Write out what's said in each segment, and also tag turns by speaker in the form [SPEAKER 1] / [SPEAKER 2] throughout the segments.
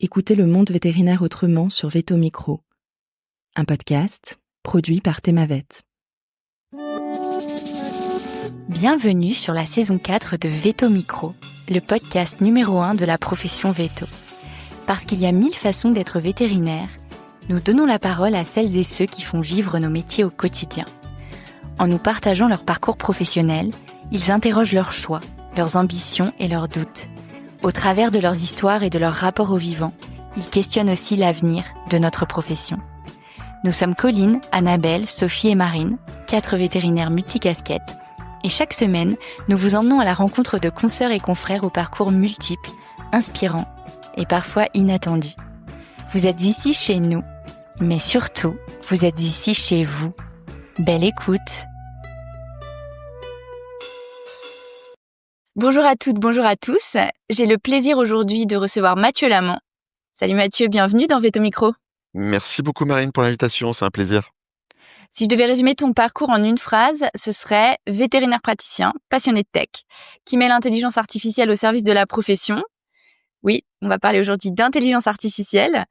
[SPEAKER 1] Écoutez le monde vétérinaire autrement sur Veto Micro, un podcast produit par Thémavet.
[SPEAKER 2] Bienvenue sur la saison 4 de Veto Micro, le podcast numéro 1 de la profession veto. Parce qu'il y a 1000 façons d'être vétérinaire, nous donnons la parole à celles et ceux qui font vivre nos métiers au quotidien. En nous partageant leur parcours professionnel, ils interrogent leurs choix, leurs ambitions et leurs doutes. Au travers de leurs histoires et de leur rapport au vivant, ils questionnent aussi l'avenir de notre profession. Nous sommes Colline, Annabelle, Sophie et Marine, 4 vétérinaires multicasquettes, et chaque semaine, nous vous emmenons à la rencontre de consoeurs et confrères aux parcours multiples, inspirants et parfois inattendus. Vous êtes ici chez nous, mais surtout, vous êtes ici chez vous. Belle écoute! Bonjour à toutes, bonjour à tous. J'ai le plaisir aujourd'hui de recevoir Mathieu Lamant. Salut Mathieu, bienvenue dans Veto Micro.
[SPEAKER 3] Merci beaucoup Marine pour l'invitation, c'est un plaisir.
[SPEAKER 2] Si je devais résumer ton parcours en une phrase, ce serait vétérinaire praticien, passionné de tech, qui met l'intelligence artificielle au service de la profession. Oui, on va parler aujourd'hui d'intelligence artificielle.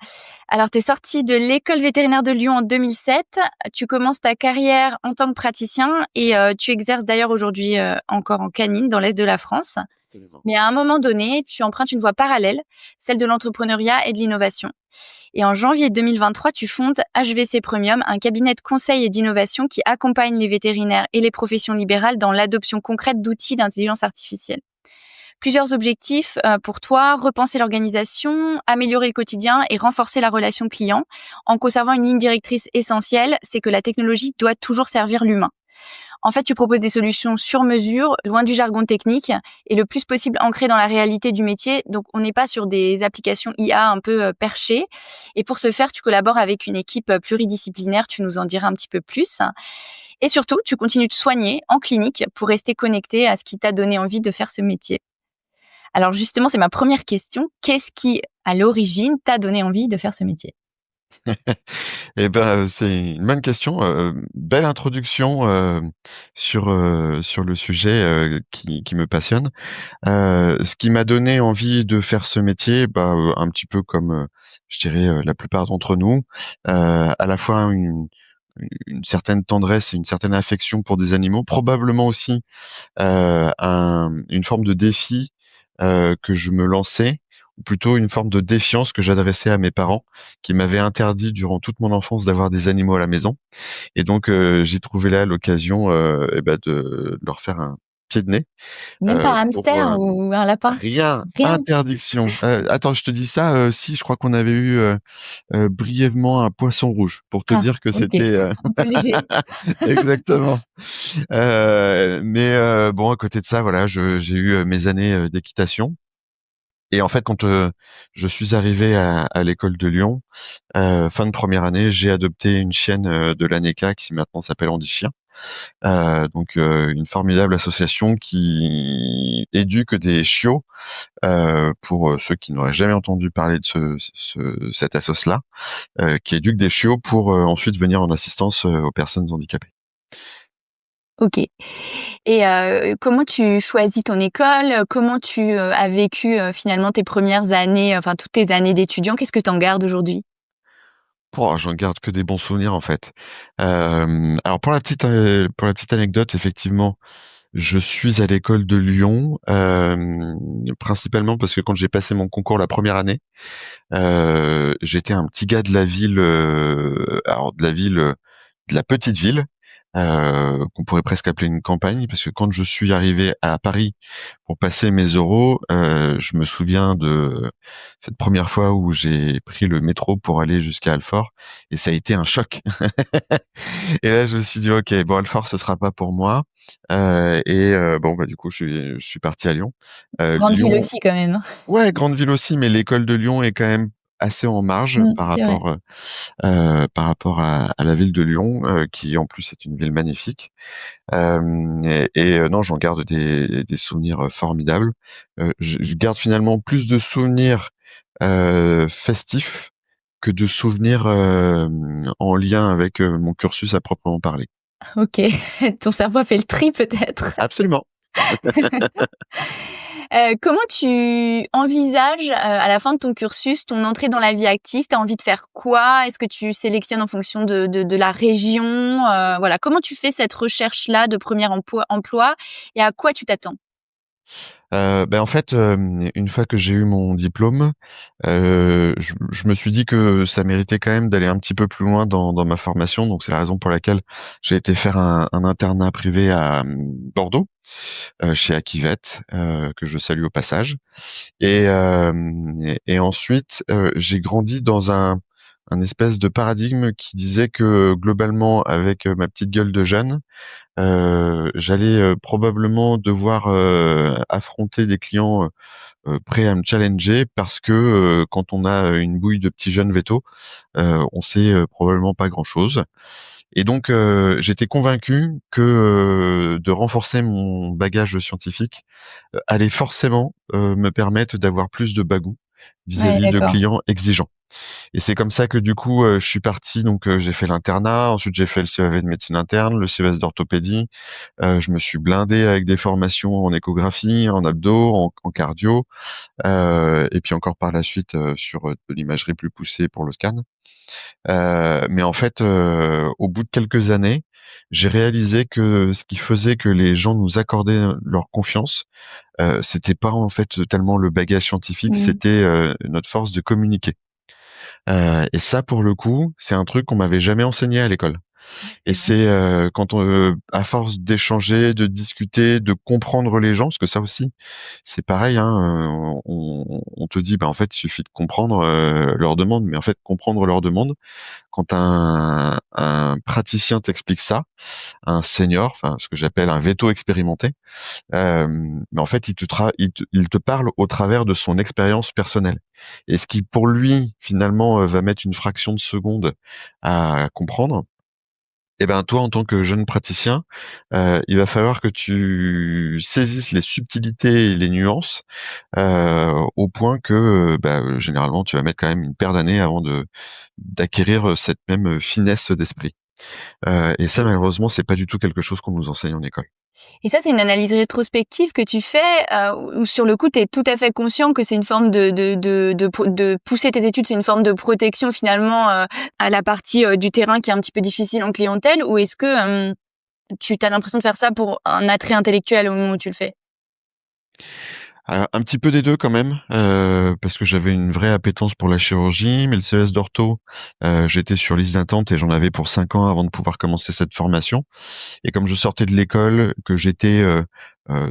[SPEAKER 2] Alors, tu es sorti de l'école vétérinaire de Lyon en 2007. Tu commences ta carrière en tant que praticien et tu exerces d'ailleurs aujourd'hui encore en canine dans l'Est de la France.
[SPEAKER 3] Absolument.
[SPEAKER 2] Mais à un moment donné, tu empruntes une voie parallèle, celle de l'entrepreneuriat et de l'innovation. Et en janvier 2023, tu fondes HVC Premium, un cabinet de conseil et d'innovation qui accompagne les vétérinaires et les professions libérales dans l'adoption concrète d'outils d'intelligence artificielle. Plusieurs objectifs pour toi: repenser l'organisation, améliorer le quotidien et renforcer la relation client, en conservant une ligne directrice essentielle, c'est que la technologie doit toujours servir l'humain. En fait, tu proposes des solutions sur mesure, loin du jargon technique et le plus possible ancrées dans la réalité du métier. Donc, on n'est pas sur des applications IA un peu perchées. Et pour ce faire, tu collabores avec une équipe pluridisciplinaire. Tu nous en diras un petit peu plus. Et surtout, tu continues de soigner en clinique pour rester connecté à ce qui t'a donné envie de faire ce métier. Alors justement, c'est ma première question. Qu'est-ce qui, à l'origine, t'a donné envie de faire ce métier ?
[SPEAKER 3] Eh ben, c'est une bonne question. Belle introduction sur le sujet qui me passionne. Ce qui m'a donné envie de faire ce métier, un petit peu comme, je dirais, la plupart d'entre nous, à la fois une certaine tendresse et une certaine affection pour des animaux, probablement aussi une forme de défi que je me lançais, ou plutôt une forme de défiance que j'adressais à mes parents, qui m'avaient interdit durant toute mon enfance d'avoir des animaux à la maison. Et donc, j'ai trouvé là l'occasion de leur faire un pied de nez.
[SPEAKER 2] Même pas un
[SPEAKER 3] Pour
[SPEAKER 2] hamster ou un lapin ?
[SPEAKER 3] rien,
[SPEAKER 2] Rien.
[SPEAKER 3] interdiction. Attends, je te dis ça, si, je crois qu'on avait eu brièvement un poisson rouge, pour te dire que
[SPEAKER 2] ok.
[SPEAKER 3] c'était...
[SPEAKER 2] Un peu léger.
[SPEAKER 3] Exactement. Bon, à côté de ça, voilà, j'ai eu mes années d'équitation. Et en fait, quand je suis arrivé à l'école de Lyon, fin de première année, j'ai adopté une chienne de l'ANECA qui maintenant s'appelle Andy Chien. Une formidable association qui éduque des chiots, pour ceux qui n'auraient jamais entendu parler de cette assoce-là, qui éduque des chiots pour ensuite venir en assistance aux personnes handicapées.
[SPEAKER 2] Ok. Et comment tu choisis ton école ? Comment tu as vécu finalement tes premières années, enfin toutes tes années d'étudiant ? Qu'est-ce que tu en gardes aujourd'hui ?
[SPEAKER 3] J'en garde que des bons souvenirs en fait. Alors pour la petite anecdote, effectivement, je suis à l'école de Lyon, principalement parce que quand j'ai passé mon concours la première année, j'étais un petit gars de la ville, de la petite ville, qu'on pourrait presque appeler une campagne, parce que quand je suis arrivé à Paris pour passer mes oraux, je me souviens de cette première fois où j'ai pris le métro pour aller jusqu'à Alfort, et ça a été un choc. Et là, je me suis dit, ok, bon, Alfort, ce sera pas pour moi. Du coup, je suis parti à Lyon.
[SPEAKER 2] Grande ville
[SPEAKER 3] Lyon,
[SPEAKER 2] aussi quand même.
[SPEAKER 3] ouais, grande ville aussi, mais l'école de Lyon est quand même assez en marge
[SPEAKER 2] C'est vrai.
[SPEAKER 3] par rapport à la ville de Lyon, qui en plus est une ville magnifique. Non, j'en garde des souvenirs formidables. Je garde finalement plus de souvenirs festifs que de souvenirs en lien avec mon cursus à proprement parler.
[SPEAKER 2] Ok. Ton cerveau a fait le tri peut-être.
[SPEAKER 3] Absolument.
[SPEAKER 2] Comment tu envisages, à la fin de ton cursus, ton entrée dans la vie active? Tu as envie de faire quoi? Est-ce que tu sélectionnes en fonction de la région? Voilà, comment tu fais cette recherche-là de premier emploi et à quoi tu t'attends?
[SPEAKER 3] En fait, une fois que j'ai eu mon diplôme, je me suis dit que ça méritait quand même d'aller un petit peu plus loin dans ma formation. Donc c'est la raison pour laquelle j'ai été faire un internat privé à, Bordeaux, chez Akivet, que je salue au passage. Et ensuite, j'ai grandi dans un espèce de paradigme qui disait que globalement, avec, ma petite gueule de jeune, j'allais, probablement devoir, affronter des clients, prêts à me challenger parce que, quand on a une bouille de petit jeune véto, on sait, probablement pas grand-chose. Et donc, j'étais convaincu que, de renforcer mon bagage scientifique, allait forcément, me permettre d'avoir plus de bagou
[SPEAKER 2] Ouais,
[SPEAKER 3] vis-à-vis de
[SPEAKER 2] d'accord.
[SPEAKER 3] clients exigeants. Et c'est comme ça que du coup, je suis parti donc, j'ai fait l'internat, ensuite j'ai fait le CEAV de médecine interne, le CES d'orthopédie, je me suis blindé avec des formations en échographie, en abdos, en cardio, et puis encore par la suite, sur, de l'imagerie plus poussée pour le scan. Mais en fait, au bout de quelques années, j'ai réalisé que ce qui faisait que les gens nous accordaient leur confiance, c'était pas en fait tellement le bagage scientifique,
[SPEAKER 2] Mmh.
[SPEAKER 3] c'était, notre force de communiquer. Et ça, pour le coup, c'est un truc qu'on m'avait jamais enseigné à l'école. Et
[SPEAKER 2] C'est vrai.
[SPEAKER 3] c'est, quand on, à force d'échanger, de discuter, de comprendre les gens, parce que ça aussi, c'est pareil, hein, on te dit, bah, en fait, il suffit de comprendre, leurs demandes, mais en fait, comprendre leurs demandes, quand un praticien t'explique ça, un senior, enfin, ce que j'appelle un véto expérimenté, mais en fait, il te parle au travers de son expérience personnelle. Et ce qui, pour lui, finalement, va mettre une fraction de seconde à comprendre, eh ben, toi, en tant que jeune praticien, il va falloir que tu saisisses les subtilités et les nuances, au point que, généralement, tu vas mettre quand même une paire d'années avant d'acquérir, cette même finesse d'esprit. Et ça, malheureusement, c'est pas du tout quelque chose qu'on nous enseigne en école.
[SPEAKER 2] Et ça, c'est une analyse rétrospective que tu fais, où sur le coup, tu es tout à fait conscient que c'est une forme de pousser tes études, c'est une forme de protection finalement, à la partie, du terrain qui est un petit peu difficile en clientèle? Ou est-ce que, tu as l'impression de faire ça pour un attrait intellectuel au moment où tu le fais?
[SPEAKER 3] Un petit peu des 2 quand même, parce que j'avais une vraie appétence pour la chirurgie, mais le CES d'ortho, j'étais sur liste d'attente et j'en avais pour 5 ans avant de pouvoir commencer cette formation. Et comme je sortais de l'école, que j'étais,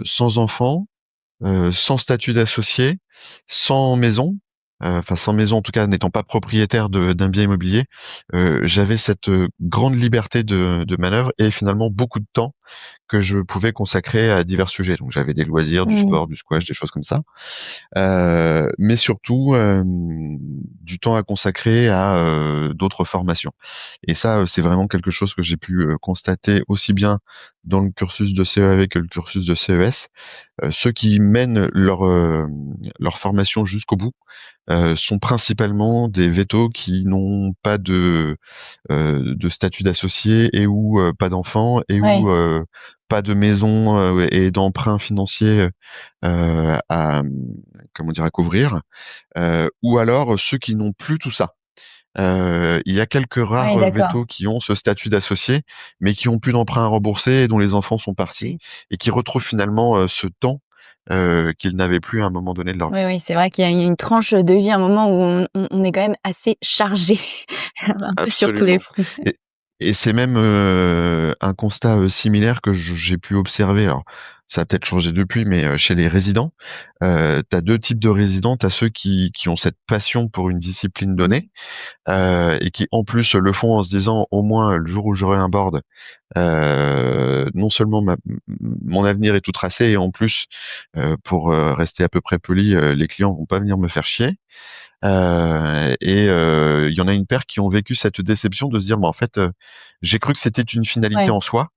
[SPEAKER 3] sans enfant, sans statut d'associé, sans maison, enfin sans maison en tout cas n'étant pas propriétaire d'un bien immobilier, j'avais cette, grande liberté de manœuvre et finalement beaucoup de temps que je pouvais consacrer à divers sujets. Donc j'avais des loisirs, du
[SPEAKER 2] Mmh.
[SPEAKER 3] sport, du squash, des choses comme ça. Mais surtout, du temps à consacrer à, d'autres formations. Et ça, c'est vraiment quelque chose que j'ai pu, constater aussi bien dans le cursus de CEAV que le cursus de CES. Ceux qui mènent leur formation jusqu'au bout, sont principalement des vétos qui n'ont pas de statut d'associé et ou pas d'enfants et
[SPEAKER 2] Ouais,
[SPEAKER 3] ou pas de maison, et d'emprunt financier, à, comment dire? À couvrir, ou alors ceux qui n'ont plus tout ça. Il y a quelques
[SPEAKER 2] ouais,
[SPEAKER 3] rares,
[SPEAKER 2] d'accord.
[SPEAKER 3] vétos qui ont ce statut d'associé, mais qui ont plus d'emprunt à rembourser et dont les enfants sont partis et qui retrouvent finalement, ce temps, qu'ils n'avaient plus à un moment donné de leur
[SPEAKER 2] Oui,
[SPEAKER 3] vie.
[SPEAKER 2] oui, c'est vrai qu'il y a une tranche de vie, un moment où on est quand même assez chargé, un peu sur tous les
[SPEAKER 3] Absolument.
[SPEAKER 2] fronts.
[SPEAKER 3] et et c'est même, un constat, similaire que j'ai pu observer. Alors, ça a peut-être changé depuis, mais, chez les résidents, tu as 2 types de résidents. Tu as ceux qui ont cette passion pour une discipline
[SPEAKER 2] Mmh.
[SPEAKER 3] donnée, et qui, en plus, le font en se disant: «Au moins, le jour où j'aurai un board, non seulement mon avenir est tout tracé et en plus, pour, rester à peu près poli, les clients vont pas venir me faire chier». Il y en a une paire qui ont vécu cette déception de se dire: «Mais en fait, j'ai cru que c'était une finalité
[SPEAKER 2] Ouais.
[SPEAKER 3] en soi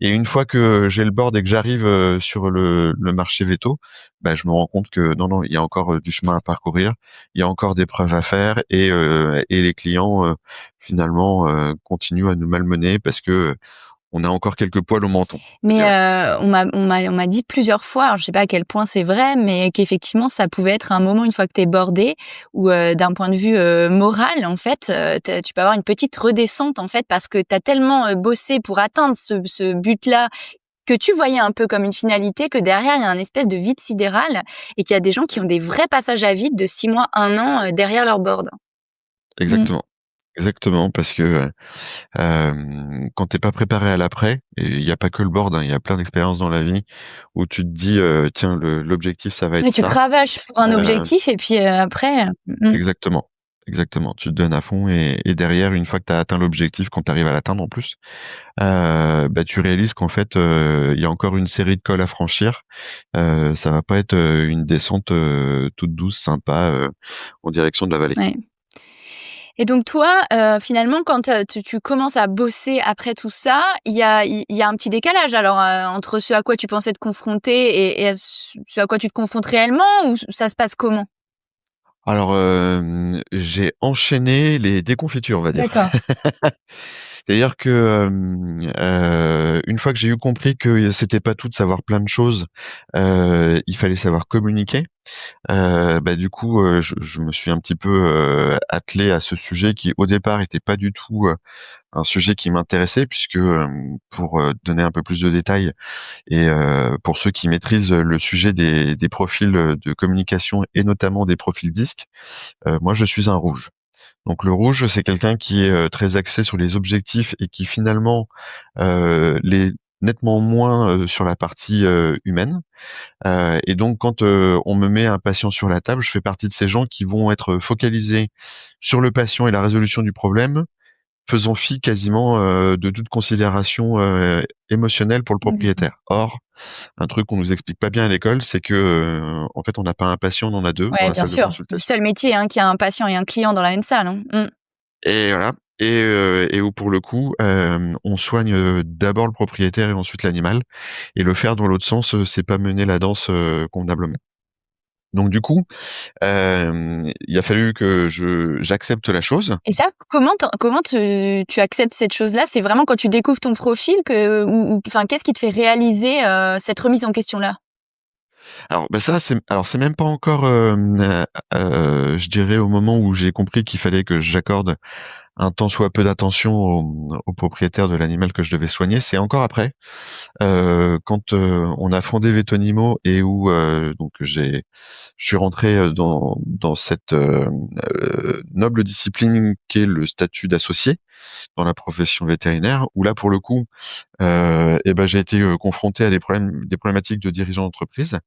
[SPEAKER 3] et une fois que j'ai le board et que j'arrive, sur le marché véto, bah, je me rends compte que non, non, il y a encore, du chemin à parcourir, il y a encore des preuves à faire et les clients, finalement, continuent à nous malmener parce que, on a encore quelques poils au menton, je
[SPEAKER 2] Mais
[SPEAKER 3] dirais.
[SPEAKER 2] on m'a dit plusieurs fois, alors je sais pas à quel point c'est vrai, mais qu'effectivement ça pouvait être un moment une fois que tu es bordé où, d'un point de vue, moral en fait, tu peux avoir une petite redescente en fait parce que tu as tellement, bossé pour atteindre ce but-là que tu voyais un peu comme une finalité, que derrière il y a un espèce de vide sidéral et qu'il y a des gens qui ont des vrais passages à vide de 6 mois, 1 an, derrière leur board. Mmh.
[SPEAKER 3] Exactement, exactement parce que, quand t'es pas préparé à l'après et il y a pas que le board, hein, il y a plein d'expériences dans la vie où tu te dis, «Tiens, l'objectif, ça va être
[SPEAKER 2] Ouais, tu
[SPEAKER 3] ça».
[SPEAKER 2] cravaches pour un
[SPEAKER 3] Heu
[SPEAKER 2] objectif et puis, après,
[SPEAKER 3] Exactement, exactement. Tu te donnes à fond et derrière, une fois que tu as atteint l'objectif, quand tu arrives à l'atteindre en plus, bah, tu réalises qu'en fait, il y a encore une série de cols à franchir. Ça va pas être, une descente, toute douce, sympa, en direction de la vallée.
[SPEAKER 2] ouais. Et donc toi, finalement, quand, tu commences à bosser après tout ça, il y a un petit décalage alors, entre ce à quoi tu pensais te confronter et à ce à quoi tu te confrontes réellement ou ça se passe comment?
[SPEAKER 3] Alors, j'ai enchaîné les déconfitures, on va dire.
[SPEAKER 2] D'accord.
[SPEAKER 3] C'est-à-dire que, une fois que j'ai eu compris que c'était pas tout de savoir plein de choses, il fallait savoir communiquer. Bah, du coup, je me suis un petit peu, attelé à ce sujet qui, au départ, était pas du tout, un sujet qui m'intéressait puisque, pour, donner un peu plus de détails et pour ceux qui maîtrisent le sujet des profils, de communication et notamment des profils disques, moi, je suis un rouge. Donc le rouge, c'est quelqu'un qui est, très axé sur les objectifs et qui finalement, l'est nettement moins, sur la partie, humaine. Et donc quand, on me met un patient sur la table, je fais partie de ces gens qui vont être focalisés sur le patient et la résolution du problème, faisant fi quasiment, de toute considération, émotionnelle pour le
[SPEAKER 2] Mmh.
[SPEAKER 3] propriétaire. Or, un truc qu'on nous explique pas bien à l'école, c'est que, en fait, on n'a pas un patient, on en a 2 dans
[SPEAKER 2] Ouais,
[SPEAKER 3] la
[SPEAKER 2] bien
[SPEAKER 3] salle de
[SPEAKER 2] sûr. Le
[SPEAKER 3] consultation.
[SPEAKER 2] seul métier, hein, qui a un patient et un client dans la même salle, hein. Mmh.
[SPEAKER 3] Et voilà, et où pour le coup, on soigne, d'abord le propriétaire et ensuite l'animal, et le faire dans l'autre sens, c'est pas mener la danse, convenablement. Donc du coup, il a fallu que j'accepte la chose.
[SPEAKER 2] Et ça, comment tu acceptes cette chose-là? C'est vraiment quand tu découvres ton profil que ou enfin, qu'est-ce qui te fait réaliser, cette remise en question-là?
[SPEAKER 3] Alors, bah, ça, c'est même pas encore, je dirais au moment où j'ai compris qu'il fallait que j'accorde un tant soit peu d'attention au propriétaire de l'animal que je devais soigner, c'est encore après. Quand, on a fondé Vetonimo et où, donc je suis rentré, dans cette, noble discipline qu'est le statut d'associé dans la profession vétérinaire, où là, pour le coup, et ben, j'ai été, confronté à des problématiques de dirigeants d'entreprise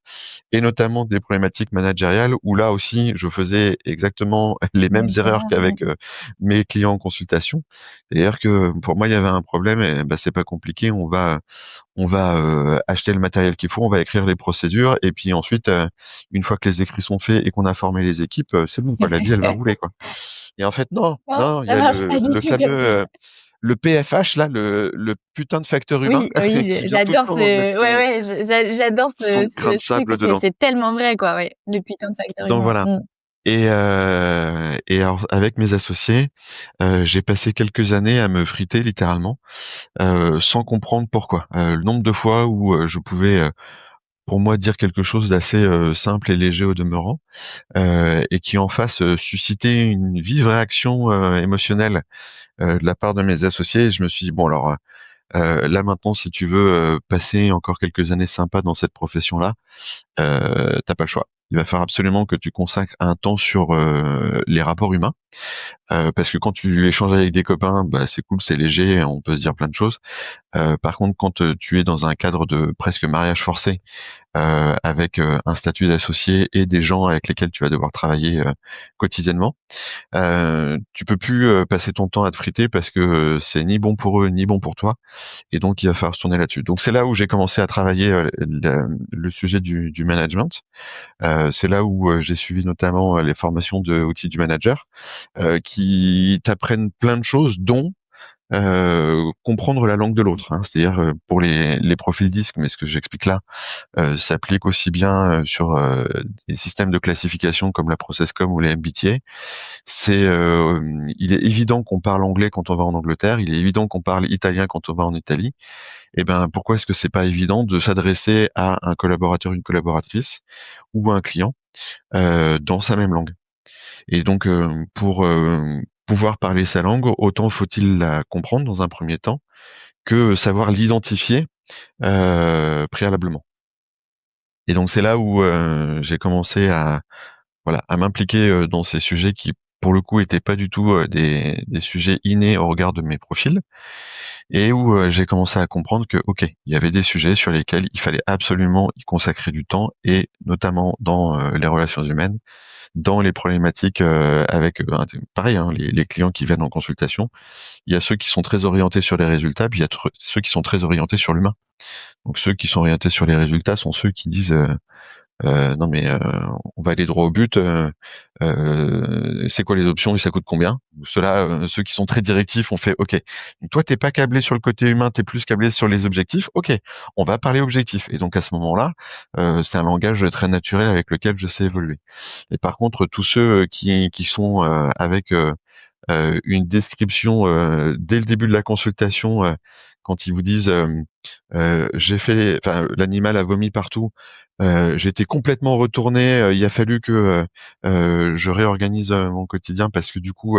[SPEAKER 3] et notamment des problématiques managériales où là aussi, je faisais exactement les mêmes
[SPEAKER 2] Même
[SPEAKER 3] erreurs
[SPEAKER 2] erreur, ouais.
[SPEAKER 3] qu'avec, mes clients en consultation. C'est-à-dire que pour moi, il y avait un problème et bah, c'est pas compliqué, on va, acheter le matériel qu'il faut, on va écrire les procédures et puis ensuite, une fois que les écrits sont faits et qu'on a formé les équipes, c'est bon quoi, la vie elle va rouler quoi. Et en fait non,
[SPEAKER 2] Non,
[SPEAKER 3] non, il y
[SPEAKER 2] ça
[SPEAKER 3] a
[SPEAKER 2] marche pas du
[SPEAKER 3] le
[SPEAKER 2] tout
[SPEAKER 3] fameux,
[SPEAKER 2] comme ça.
[SPEAKER 3] le PFH là, le putain de facteur humain
[SPEAKER 2] Oui, oui,
[SPEAKER 3] qui vient tout le
[SPEAKER 2] j'adore
[SPEAKER 3] temps mettre
[SPEAKER 2] ce ouais, ouais, j'adore
[SPEAKER 3] son grain
[SPEAKER 2] ce
[SPEAKER 3] de
[SPEAKER 2] truc,
[SPEAKER 3] sable
[SPEAKER 2] c'est
[SPEAKER 3] dedans.
[SPEAKER 2] c'est tellement vrai, quoi, ouais, le putain de facteur
[SPEAKER 3] Donc
[SPEAKER 2] humain.
[SPEAKER 3] voilà.
[SPEAKER 2] Mmh.
[SPEAKER 3] Et alors avec mes associés, j'ai passé quelques années à me friter littéralement, sans comprendre pourquoi. Le nombre de fois où, je pouvais, pour moi dire quelque chose d'assez, simple et léger au demeurant, et qui en face, suscitait une vive réaction, émotionnelle, de la part de mes associés. Et je me suis dit: «Bon alors, là maintenant si tu veux, passer encore quelques années sympas dans cette profession-là, tu pas le choix. Il va falloir absolument que tu consacres un temps sur, les rapports humains». Parce que quand tu échanges avec des copains, bah, c'est cool, c'est léger, on peut se dire plein de choses. Par contre, quand, tu es dans un cadre de presque mariage forcé, avec, un statut d'associé et des gens avec lesquels tu vas devoir travailler, quotidiennement, tu peux plus, passer ton temps à te friter parce que, c'est ni bon pour eux, ni bon pour toi, et donc il va falloir se tourner là-dessus. Donc c'est là où j'ai commencé à travailler, le sujet du management. C'est là où, j'ai suivi notamment, les formations de outils du manager, qui t'apprennent plein de choses, dont comprendre la langue de l'autre, hein. C'est-à-dire pour les profils disques, mais ce que j'explique là s'applique aussi bien sur des systèmes de classification comme la ProcessCom ou les MBTA. Il est évident qu'on parle anglais quand on va en Angleterre, il est évident qu'on parle italien quand on va en Italie. Eh ben, pourquoi est-ce que c'est pas évident de s'adresser à un collaborateur, une collaboratrice ou à un client dans sa même langue? Et donc, pour pouvoir parler sa langue, autant faut-il la comprendre dans un premier temps que savoir l'identifier préalablement. Et donc c'est là où j'ai commencé à voilà à m'impliquer dans ces sujets qui pour le coup étaient pas du tout des sujets innés au regard de mes profils et où j'ai commencé à comprendre que ok il y avait des sujets sur lesquels il fallait absolument y consacrer du temps et notamment dans les relations humaines, dans les problématiques avec pareil hein, les clients qui viennent en consultation, il y a ceux qui sont très orientés sur les résultats, puis il y a ceux qui sont très orientés sur l'humain. Donc ceux qui sont orientés sur les résultats sont ceux qui disent non mais on va aller droit au but. C'est quoi les options et ça coûte combien? Ceux-là, ceux qui sont très directifs, ont fait OK. Toi, t'es pas câblé sur le côté humain, t'es plus câblé sur les objectifs. OK, on va parler objectifs. Et donc à ce moment-là, c'est un langage très naturel avec lequel je sais évoluer. Et par contre, tous ceux qui sont avec une description dès le début de la consultation quand ils vous disent l'animal a vomi partout, j'étais complètement retourné, il a fallu que je réorganise mon quotidien parce que du coup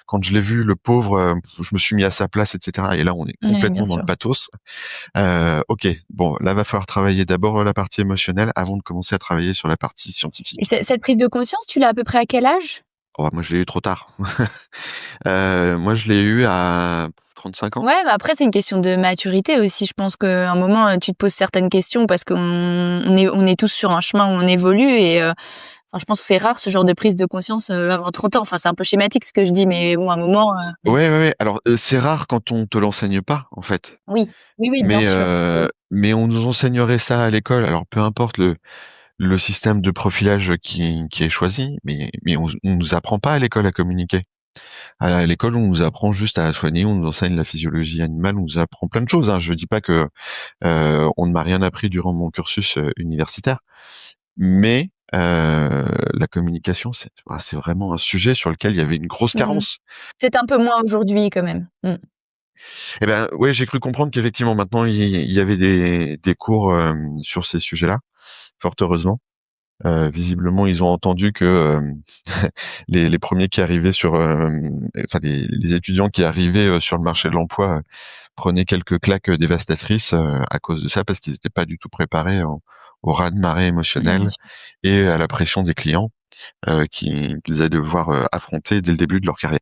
[SPEAKER 3] quand je l'ai vu le pauvre je me suis mis à sa place etc et là on est
[SPEAKER 2] Oui, bien
[SPEAKER 3] complètement dans le
[SPEAKER 2] sûr.
[SPEAKER 3] pathos. Ok, bon là va falloir travailler d'abord la partie émotionnelle avant de commencer à travailler sur la partie
[SPEAKER 2] Et
[SPEAKER 3] scientifique.
[SPEAKER 2] cette prise de conscience, tu l'as à peu près à quel âge?
[SPEAKER 3] Oh, moi je l'ai eu trop tard. Moi je l'ai eu à 35 ans.
[SPEAKER 2] Ouais, bah, après c'est une question de maturité aussi. Je pense qu'à un moment, tu te poses certaines questions parce qu'on est tous sur un chemin où on évolue et enfin, je pense que c'est rare ce genre de prise de conscience, avant 30 ans. Enfin, c'est un peu schématique ce que je dis, mais bon, à un moment,
[SPEAKER 3] Ouais. Alors, c'est rare quand on te l'enseigne pas, en fait.
[SPEAKER 2] oui. Oui, bien
[SPEAKER 3] Mais,
[SPEAKER 2] sûr. Oui.
[SPEAKER 3] mais on nous enseignerait ça à l'école. Alors, peu importe le système de profilage qui est choisi, mais on nous apprend pas à l'école à communiquer. À l'école, on nous apprend juste à soigner, on nous enseigne la physiologie animale, on nous apprend plein de choses, hein. Je dis pas que, on ne m'a rien appris durant mon cursus, universitaire. Mais, la communication, c'est vraiment un sujet sur lequel il y avait une grosse
[SPEAKER 2] Mmh.
[SPEAKER 3] carence.
[SPEAKER 2] Peut-être un peu moins aujourd'hui quand même. Mmh.
[SPEAKER 3] Eh ben, ouais, j'ai cru comprendre qu'effectivement maintenant il y avait des cours sur ces sujets-là, fort heureusement. Visiblement, ils ont entendu que les premiers qui arrivaient enfin les étudiants qui arrivaient sur le marché de l'emploi prenaient quelques claques dévastatrices à cause de ça parce qu'ils n'étaient pas du tout préparés au raz-de-marée
[SPEAKER 2] Ouais, bien
[SPEAKER 3] émotionnel
[SPEAKER 2] sûr.
[SPEAKER 3] et à la pression des clients qu'ils allaient devoir affronter dès le début de leur carrière.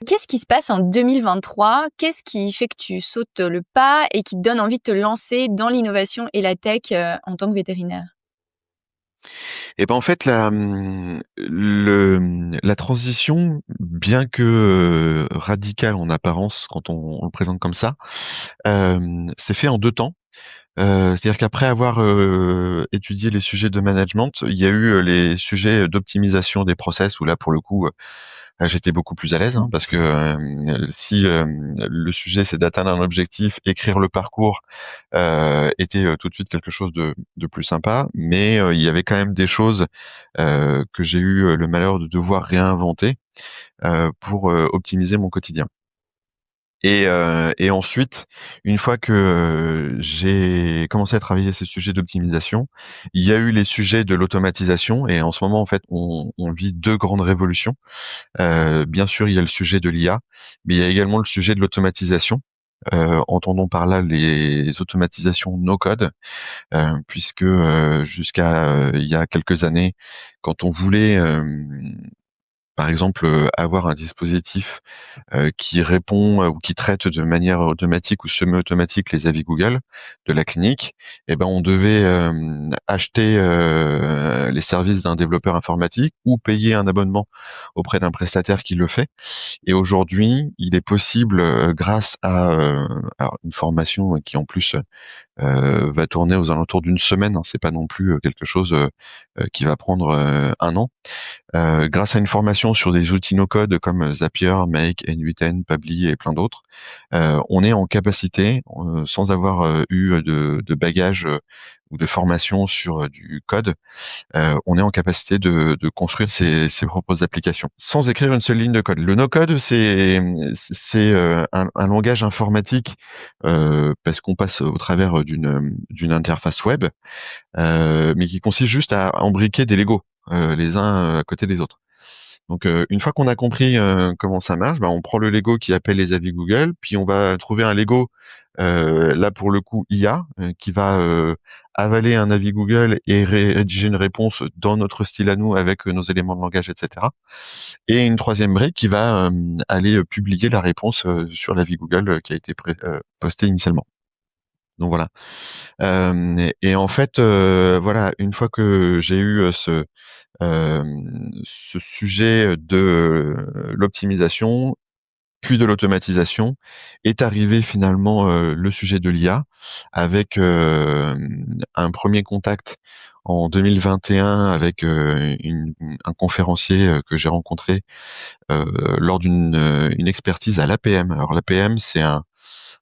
[SPEAKER 2] Qu'est-ce qui se passe en 2023? Qu'est-ce qui fait que tu sautes le pas et qui te donne envie de te lancer dans l'innovation et la tech, en tant que vétérinaire?
[SPEAKER 3] Et ben en fait la transition, bien que radicale en apparence quand on le présente comme ça, s'est fait en 2 temps. C'est-à-dire qu'après avoir étudié les sujets de management, il y a eu les sujets d'optimisation des process où là pour le coup j'étais beaucoup plus à l'aise, hein, parce que si le sujet c'est d'atteindre un objectif, écrire le parcours était tout de suite quelque chose de plus sympa, mais il y avait quand même des choses que j'ai eu le malheur de devoir réinventer pour optimiser mon quotidien. Et ensuite, une fois que j'ai commencé à travailler ces sujets d'optimisation, il y a eu les sujets de l'automatisation et en ce moment en fait on vit 2 grandes révolutions. Bien sûr, il y a le sujet de l'IA, mais il y a également le sujet de l'automatisation. Entendons par là les automatisations no code, puisque jusqu'à il y a quelques années, quand on voulait par exemple avoir un dispositif qui répond ou qui traite de manière automatique ou semi-automatique les avis Google de la clinique, eh ben on devait acheter les services d'un développeur informatique ou payer un abonnement auprès d'un prestataire qui le fait. Et aujourd'hui, il est possible, grâce à alors une formation qui en plus va tourner aux alentours d'une semaine, hein, c'est pas non plus quelque chose qui va prendre 1 an. Grâce à une formation l'optimisation sur des outils no-code comme Zapier, Make, N8N, Pabbly et plein d'autres, on est en capacité, sans avoir eu de bagage ou de formation sur du code, on est en capacité de construire ses propres applications sans écrire une seule ligne de code. Le no-code, c'est un langage informatique parce qu'on passe au travers d'une interface web, mais qui consiste juste à embriquer des Legos les uns à côté des autres. Donc une fois qu'on a compris comment ça marche, on prend le Lego qui appelle les avis Google, puis on va trouver un Lego là pour le coup IA qui va avaler un avis Google et rédiger une réponse dans notre style à nous avec nos éléments de langage, etc. Et une troisième brique qui va aller publier la réponse sur l'avis Google qui a été posté initialement. Donc voilà. Et en fait, voilà, une fois que j'ai eu ce sujet de l'optimisation, puis de l'automatisation, est arrivé finalement le sujet de l'IA, avec un premier contact en 2021 avec un conférencier que j'ai rencontré lors une expertise à l'APM. Alors l'APM, c'est un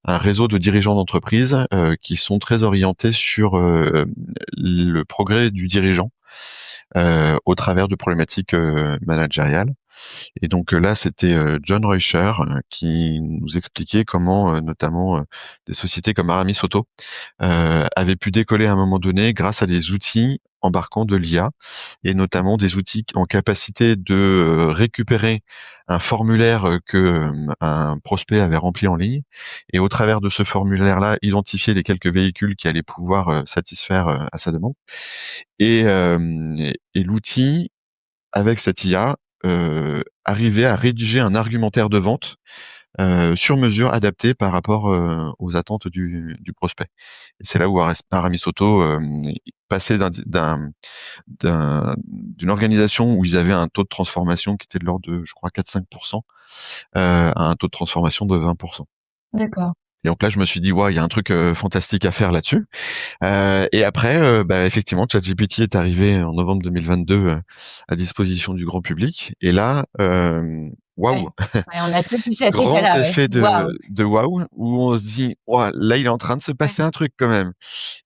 [SPEAKER 3] réseau de dirigeants d'entreprise qui sont très orientés sur le progrès du dirigeant au travers de problématiques managériales. Et donc là, c'était John Reuscher qui nous expliquait comment, notamment, des sociétés comme Aramis Auto avaient pu décoller à un moment donné grâce à des outils embarquant de l'IA, et notamment des outils en capacité de récupérer un formulaire que un prospect avait rempli en ligne, et au travers de ce formulaire-là, identifier les quelques véhicules qui allaient pouvoir satisfaire à sa demande. Et l'outil, avec cette IA, arrivait à rédiger un argumentaire de vente sur mesure, adapté par rapport aux attentes du prospect. Et c'est là où Aramis Auto passait d'une organisation où ils avaient un taux de transformation qui était de l'ordre de, je crois, 4-5%, à un taux de transformation de 20%.
[SPEAKER 2] D'accord.
[SPEAKER 3] Et donc là, je me suis dit, ouais, il y a un truc fantastique à faire là-dessus. Et après, effectivement, ChatGPT est arrivé en novembre 2022 à disposition du grand public. Et là, waouh,
[SPEAKER 2] Ouais. Ouais, on a tous eu cet
[SPEAKER 3] grand
[SPEAKER 2] effet-là, ouais.
[SPEAKER 3] effet
[SPEAKER 2] Waouh!
[SPEAKER 3] de waouh, où on se dit, ouah, là, il est en train de se passer un truc quand même.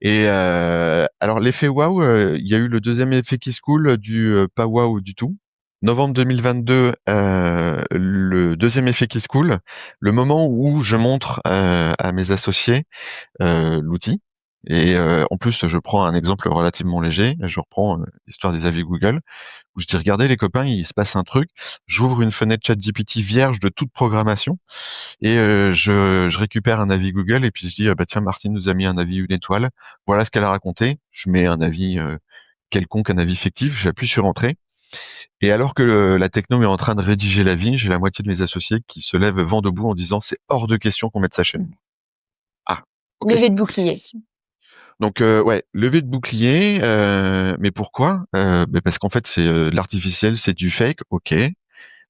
[SPEAKER 3] Et alors l'effet waouh, il y a eu le deuxième effet qui se coule du pas waouh du tout. Novembre 2022, le deuxième effet qui se coule, le moment où je montre à mes associés l'outil. Et en plus, je prends un exemple relativement léger. Je reprends l'histoire des avis Google, où je dis, regardez les copains, il se passe un truc. J'ouvre une fenêtre ChatGPT vierge de toute programmation, et je récupère un avis Google, et puis je dis, bah tiens, Martine nous a mis un avis 1 étoile. Voilà ce qu'elle a raconté. Je mets un avis quelconque, un avis fictif. J'appuie sur entrée. Et alors que la techno est en train de rédiger l'avis, j'ai la moitié de mes associés qui se lèvent vent debout en disant, c'est hors de question qu'on mette ça chez nous. Ah, ok.
[SPEAKER 2] Levée de bouclier.
[SPEAKER 3] Donc ouais, levée de bouclier, mais pourquoi? Parce qu'en fait c'est de l'artificiel, c'est du fake, ok.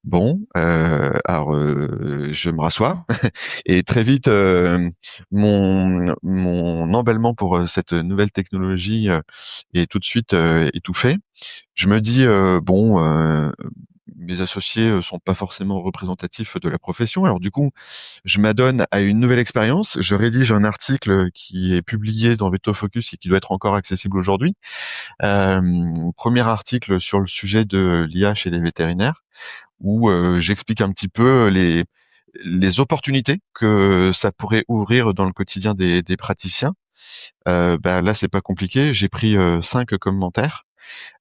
[SPEAKER 3] Bon, alors je me rassois et très vite mon emballement pour cette nouvelle technologie est tout de suite étouffé. Je me dis bon, mes associés sont pas forcément représentatifs de la profession. Alors du coup, je m'adonne à une nouvelle expérience. Je rédige un article qui est publié dans Veto Focus et qui doit être encore accessible aujourd'hui. Premier article sur le sujet de l'IA chez les vétérinaires, où j'explique un petit peu les opportunités que ça pourrait ouvrir dans le quotidien des praticiens. Là, c'est pas compliqué. J'ai pris 5 commentaires.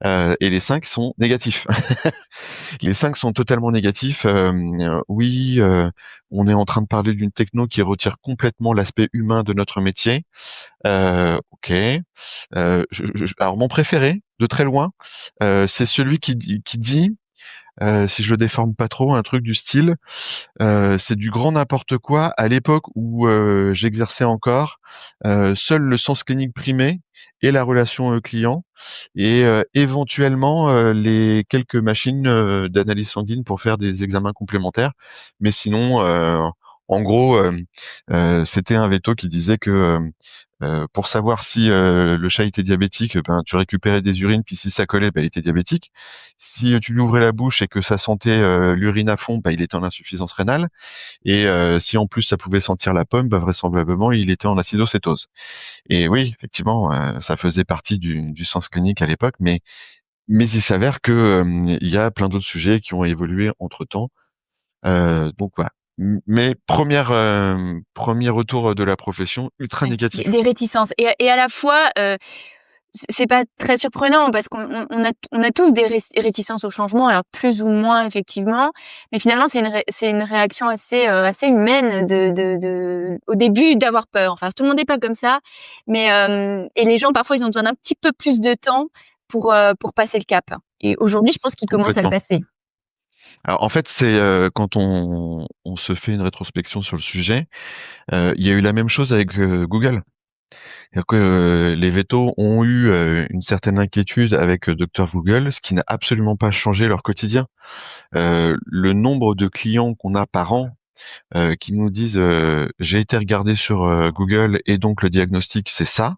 [SPEAKER 3] Et les 5 sont négatifs. Les 5 sont totalement négatifs. Oui, on est en train de parler d'une techno qui retire complètement l'aspect humain de notre métier. Ok. Alors mon préféré, de très loin, c'est celui qui dit, si je le déforme pas trop, un truc du style, c'est du grand n'importe quoi. À l'époque où j'exerçais encore, seul le sens clinique primait et la relation client, et éventuellement les quelques machines d'analyse sanguine pour faire des examens complémentaires. Mais sinon, En gros, c'était un veto qui disait que pour savoir si le chat était diabétique, ben tu récupérais des urines, puis si ça collait, ben il était diabétique. Si tu lui ouvrais la bouche et que ça sentait l'urine à fond, ben il était en insuffisance rénale. Et si en plus ça pouvait sentir la pomme, ben vraisemblablement il était en acidocétose. Et oui, effectivement, ça faisait partie du sens clinique à l'époque, mais il s'avère que il y a plein d'autres sujets qui ont évolué entre temps. Donc voilà. Mais premier retour de la profession ultra
[SPEAKER 2] Ouais.
[SPEAKER 3] négatif.
[SPEAKER 2] Des réticences et à la fois, c'est pas très surprenant parce qu'on a tous des réticences au changement, alors plus ou moins effectivement, mais finalement c'est une réaction assez humaine de au début d'avoir peur. Enfin, tout le monde n'est pas comme ça, mais et les gens parfois ils ont besoin d'un petit peu plus de temps pour passer le cap. Et aujourd'hui, je pense qu'ils commencent à le
[SPEAKER 3] Complètement.
[SPEAKER 2] passer.
[SPEAKER 3] Alors en fait, c'est quand on se fait une rétrospection sur le sujet, il y a eu la même chose avec Google. C'est-à-dire que les vétos ont eu une certaine inquiétude avec Dr Google, ce qui n'a absolument pas changé leur quotidien. Le nombre de clients qu'on a par an qui nous disent j'ai été regardé sur Google et donc le diagnostic c'est ça.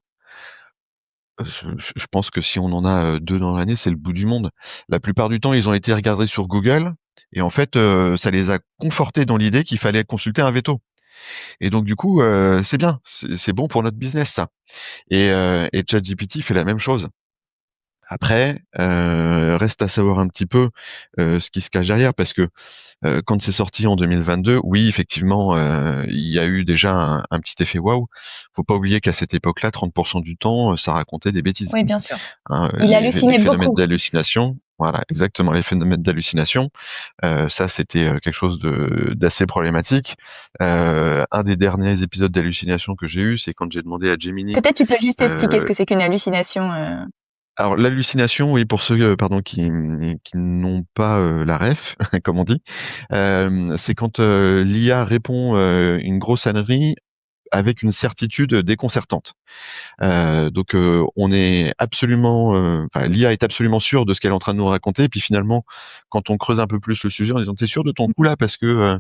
[SPEAKER 3] Je pense que si on en a 2 dans l'année, c'est le bout du monde. La plupart du temps, ils ont été regardés sur Google et en fait, ça les a confortés dans l'idée qu'il fallait consulter un véto. Et donc du coup, c'est bien, c'est bon pour notre business ça. Et ChatGPT fait la même chose. Après, reste à savoir un petit peu ce qui se cache derrière, parce que quand c'est sorti en 2022, oui, effectivement, il y a eu déjà un petit effet waouh. Faut pas oublier qu'à cette époque-là, 30% du temps, ça racontait des bêtises.
[SPEAKER 2] Oui, bien sûr.
[SPEAKER 3] Hein,
[SPEAKER 2] Il
[SPEAKER 3] les
[SPEAKER 2] hallucinait
[SPEAKER 3] phénomènes
[SPEAKER 2] beaucoup.
[SPEAKER 3] d'hallucination, voilà, exactement, les phénomènes d'hallucination, ça c'était quelque chose d'assez problématique. Un des derniers épisodes d'hallucination que j'ai eu, c'est quand j'ai demandé à Gemini.
[SPEAKER 2] Peut-être tu peux juste expliquer ce
[SPEAKER 3] euh,
[SPEAKER 2] que c'est qu'une hallucination.
[SPEAKER 3] alors l'hallucination, oui, pour ceux pardon qui n'ont pas la ref, comme on dit, c'est quand l'IA répond une grosse ânerie avec une certitude déconcertante. Donc on est absolument, enfin l'IA est absolument sûre de ce qu'elle est en train de nous raconter. Et puis finalement, quand on creuse un peu plus le sujet, en disant t'es sûr de ton coup là parce que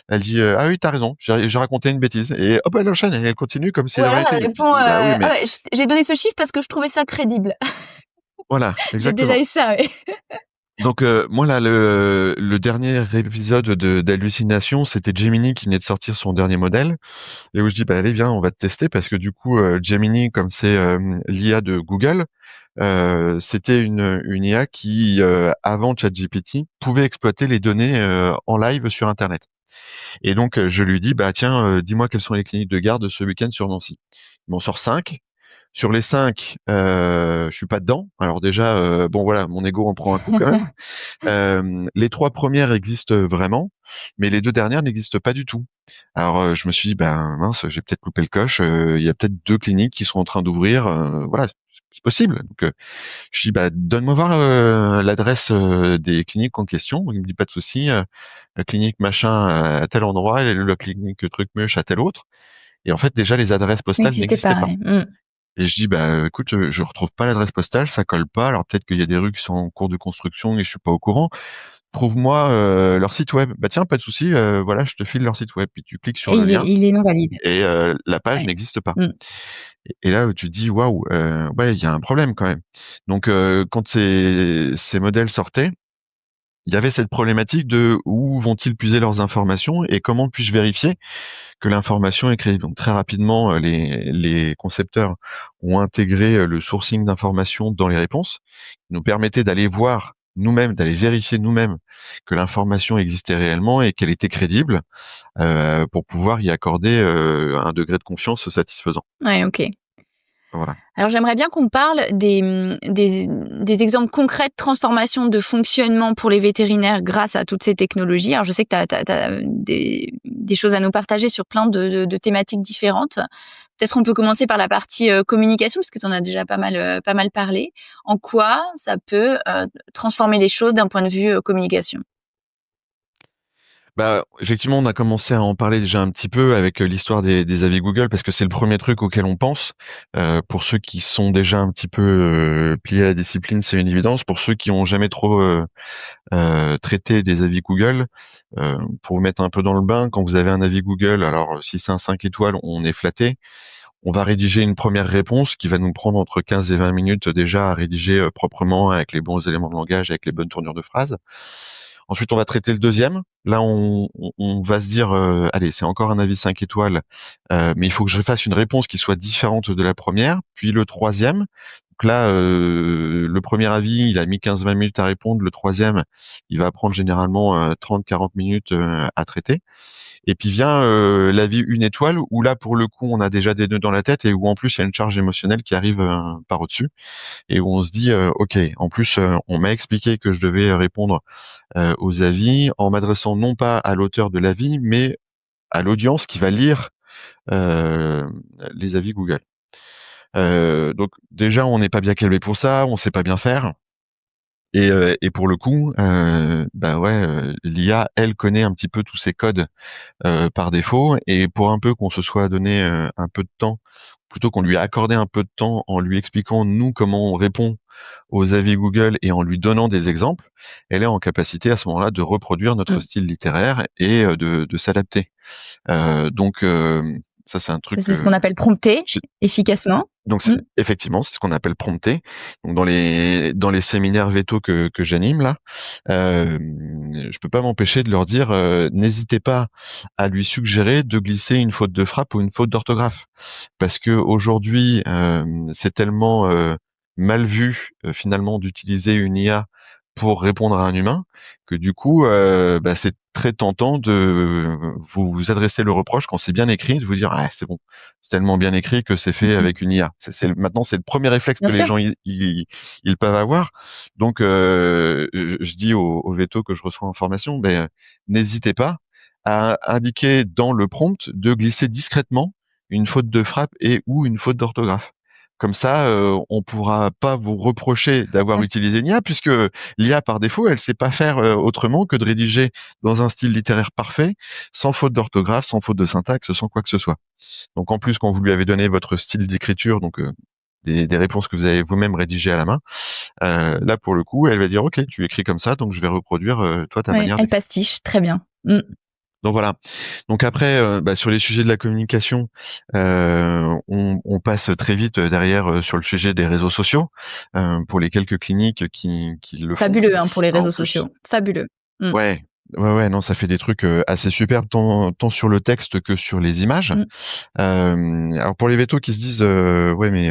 [SPEAKER 3] elle dit ah oui t'as raison, j'ai raconté une bêtise et hop elle enchaîne et elle continue comme si
[SPEAKER 2] Ou
[SPEAKER 3] de rien
[SPEAKER 2] alors
[SPEAKER 3] n'était.
[SPEAKER 2] elle
[SPEAKER 3] Et puis tu
[SPEAKER 2] répond,
[SPEAKER 3] te dis bah oui
[SPEAKER 2] ah
[SPEAKER 3] mais
[SPEAKER 2] ouais, j'ai donné ce chiffre parce que je trouvais ça crédible.
[SPEAKER 3] voilà
[SPEAKER 2] J'ai déjà
[SPEAKER 3] exactement.
[SPEAKER 2] eu ça, oui.
[SPEAKER 3] Donc moi là le dernier épisode de d'hallucination c'était Gemini qui venait de sortir son dernier modèle et où je dis bah allez viens on va te tester parce que du coup Gemini comme c'est l'IA de Google. C'était une IA qui, avant ChatGPT, pouvait exploiter les données en live sur Internet. Et donc, je lui dis, bah tiens, dis-moi quelles sont les cliniques de garde ce week-end sur Nancy. Il m'en sort 5. Sur les 5, je suis pas dedans. Alors déjà, bon voilà, mon ego en prend un coup quand même. Les 3 premières existent vraiment, mais les 2 dernières n'existent pas du tout. Alors, je me suis dit: «Ben, mince, j'ai peut-être loupé le coche, il y a peut-être 2 cliniques qui sont en train d'ouvrir», voilà, c'est possible. Donc, je dis: «Bah, donne-moi voir, l'adresse, des cliniques en question». Il me dit: «Pas de souci, la clinique machin à tel endroit et la clinique truc muche à tel autre». Et en fait, déjà, les adresses postales
[SPEAKER 2] N'existait
[SPEAKER 3] n'existaient
[SPEAKER 2] pas,
[SPEAKER 3] pas.
[SPEAKER 2] ouais.
[SPEAKER 3] Et je dis: «Bah, écoute, je retrouve pas l'adresse postale, ça colle pas. Alors peut-être qu'il y a des rues qui sont en cours de construction et je suis pas au courant. Trouve-moi, leur site web». «Bah, tiens, pas de souci, voilà, je te file leur site web». Puis tu cliques sur
[SPEAKER 2] Et
[SPEAKER 3] le lien
[SPEAKER 2] il est non valide.
[SPEAKER 3] et la page
[SPEAKER 2] Ouais.
[SPEAKER 3] n'existe pas.
[SPEAKER 2] Mmh.
[SPEAKER 3] Et là, tu te dis: «Waouh, ouais, il y a un problème quand même». Donc quand ces modèles sortaient, il y avait cette problématique de où vont-ils puiser leurs informations et comment puis-je vérifier que l'information est crédible. Donc très rapidement, les concepteurs ont intégré le sourcing d'informations dans les réponses, qui nous permettait d'aller voir nous-mêmes, d'aller vérifier nous-mêmes que l'information existait réellement et qu'elle était crédible, pour pouvoir y accorder un degré de confiance satisfaisant.
[SPEAKER 2] Ouais, OK.
[SPEAKER 3] Voilà.
[SPEAKER 2] Alors j'aimerais bien qu'on parle des exemples concrets de transformation de fonctionnement pour les vétérinaires grâce à toutes ces technologies. Alors je sais que tu as des choses à nous partager sur plein de thématiques différentes. Peut-être qu'on peut commencer par la partie communication, parce que tu en as déjà pas mal parlé. En quoi ça peut transformer les choses d'un point de vue communication?
[SPEAKER 3] Bah, effectivement, on a commencé à en parler déjà un petit peu avec l'histoire des avis Google parce que c'est le premier truc auquel on pense. Pour ceux qui sont déjà un petit peu pliés à la discipline, c'est une évidence. Pour ceux qui ont jamais trop traité des avis Google, pour vous mettre un peu dans le bain, quand vous avez un avis Google, alors si c'est un 5 étoiles, on est flatté. On va rédiger une première réponse qui va nous prendre entre 15 et 20 minutes déjà à rédiger proprement avec les bons éléments de langage, avec les bonnes tournures de phrases. Ensuite, on va traiter le deuxième. Là, on va se dire, allez, c'est encore un avis 5 étoiles, mais il faut que je fasse une réponse qui soit différente de la première. Puis le troisième. Donc là, le premier avis, il a mis 15-20 minutes à répondre. Le troisième, il va prendre généralement 30-40 minutes à traiter. Et puis vient l'avis une étoile, où là, pour le coup, on a déjà des nœuds dans la tête et où en plus, il y a une charge émotionnelle qui arrive par au-dessus et où on se dit, OK, en plus, on m'a expliqué que je devais répondre aux avis en m'adressant non pas à l'auteur de l'avis, mais à l'audience qui va lire euh, les avis Google. Donc déjà, on n'est pas bien câblé pour ça, on sait pas bien faire. Et pour le coup, bah ouais, l'IA, elle connaît un petit peu tous ces codes par défaut. Et pour un peu qu'on se soit donné un peu de temps, plutôt qu'on lui a accordé un peu de temps en lui expliquant nous comment on répond aux avis Google et en lui donnant des exemples, elle est en capacité à ce moment-là de reproduire notre
[SPEAKER 2] Mm.
[SPEAKER 3] style littéraire et de s'adapter. Donc ça c'est un
[SPEAKER 2] Ça,
[SPEAKER 3] truc.
[SPEAKER 2] c'est ce qu'on appelle prompter
[SPEAKER 3] J'ai-
[SPEAKER 2] efficacement.
[SPEAKER 3] donc
[SPEAKER 2] Mm.
[SPEAKER 3] effectivement, c'est ce qu'on appelle prompter. Donc dans les séminaires veto que j'anime là, je peux pas m'empêcher de leur dire n'hésitez pas à lui suggérer de glisser une faute de frappe ou une faute d'orthographe, parce que aujourd'hui c'est tellement mal vu finalement d'utiliser une IA pour répondre à un humain que du coup bah, c'est très tentant de vous adresser le reproche quand c'est bien écrit, de vous dire ah c'est bon, c'est tellement bien écrit que c'est fait
[SPEAKER 2] Mhm.
[SPEAKER 3] avec une IA. Maintenant c'est le premier réflexe
[SPEAKER 2] Bien
[SPEAKER 3] que les
[SPEAKER 2] sûr.
[SPEAKER 3] gens ils peuvent avoir. Donc je dis aux vétos que je reçois en formation, ben n'hésitez pas à indiquer dans le prompt de glisser discrètement une faute de frappe et ou une faute d'orthographe. Comme ça, on pourra pas vous reprocher d'avoir
[SPEAKER 2] Ouais.
[SPEAKER 3] utilisé une IA, puisque l'IA, par défaut, elle sait pas faire autrement que de rédiger dans un style littéraire parfait, sans faute d'orthographe, sans faute de syntaxe, sans quoi que ce soit. Donc en plus, quand vous lui avez donné votre style d'écriture, donc des réponses que vous avez vous-même rédigées à la main, là pour le coup, elle va dire OK, tu écris comme ça, donc je vais reproduire toi ta
[SPEAKER 2] Ouais,
[SPEAKER 3] manière
[SPEAKER 2] elle
[SPEAKER 3] d'écrire.
[SPEAKER 2] pastiche, très bien. Mm.
[SPEAKER 3] Donc voilà. Donc après, bah, sur les sujets de la communication, on passe très vite derrière sur le sujet des réseaux sociaux pour les quelques cliniques qui le font.
[SPEAKER 2] Fabuleux hein, pour les
[SPEAKER 3] Alors, en
[SPEAKER 2] réseaux
[SPEAKER 3] plus,
[SPEAKER 2] sociaux. Fabuleux. Mm.
[SPEAKER 3] ouais, ouais, non, ça fait des trucs assez superbes tant sur le texte que sur les images.
[SPEAKER 2] Mm.
[SPEAKER 3] Alors pour les vétos qui se disent ouais mais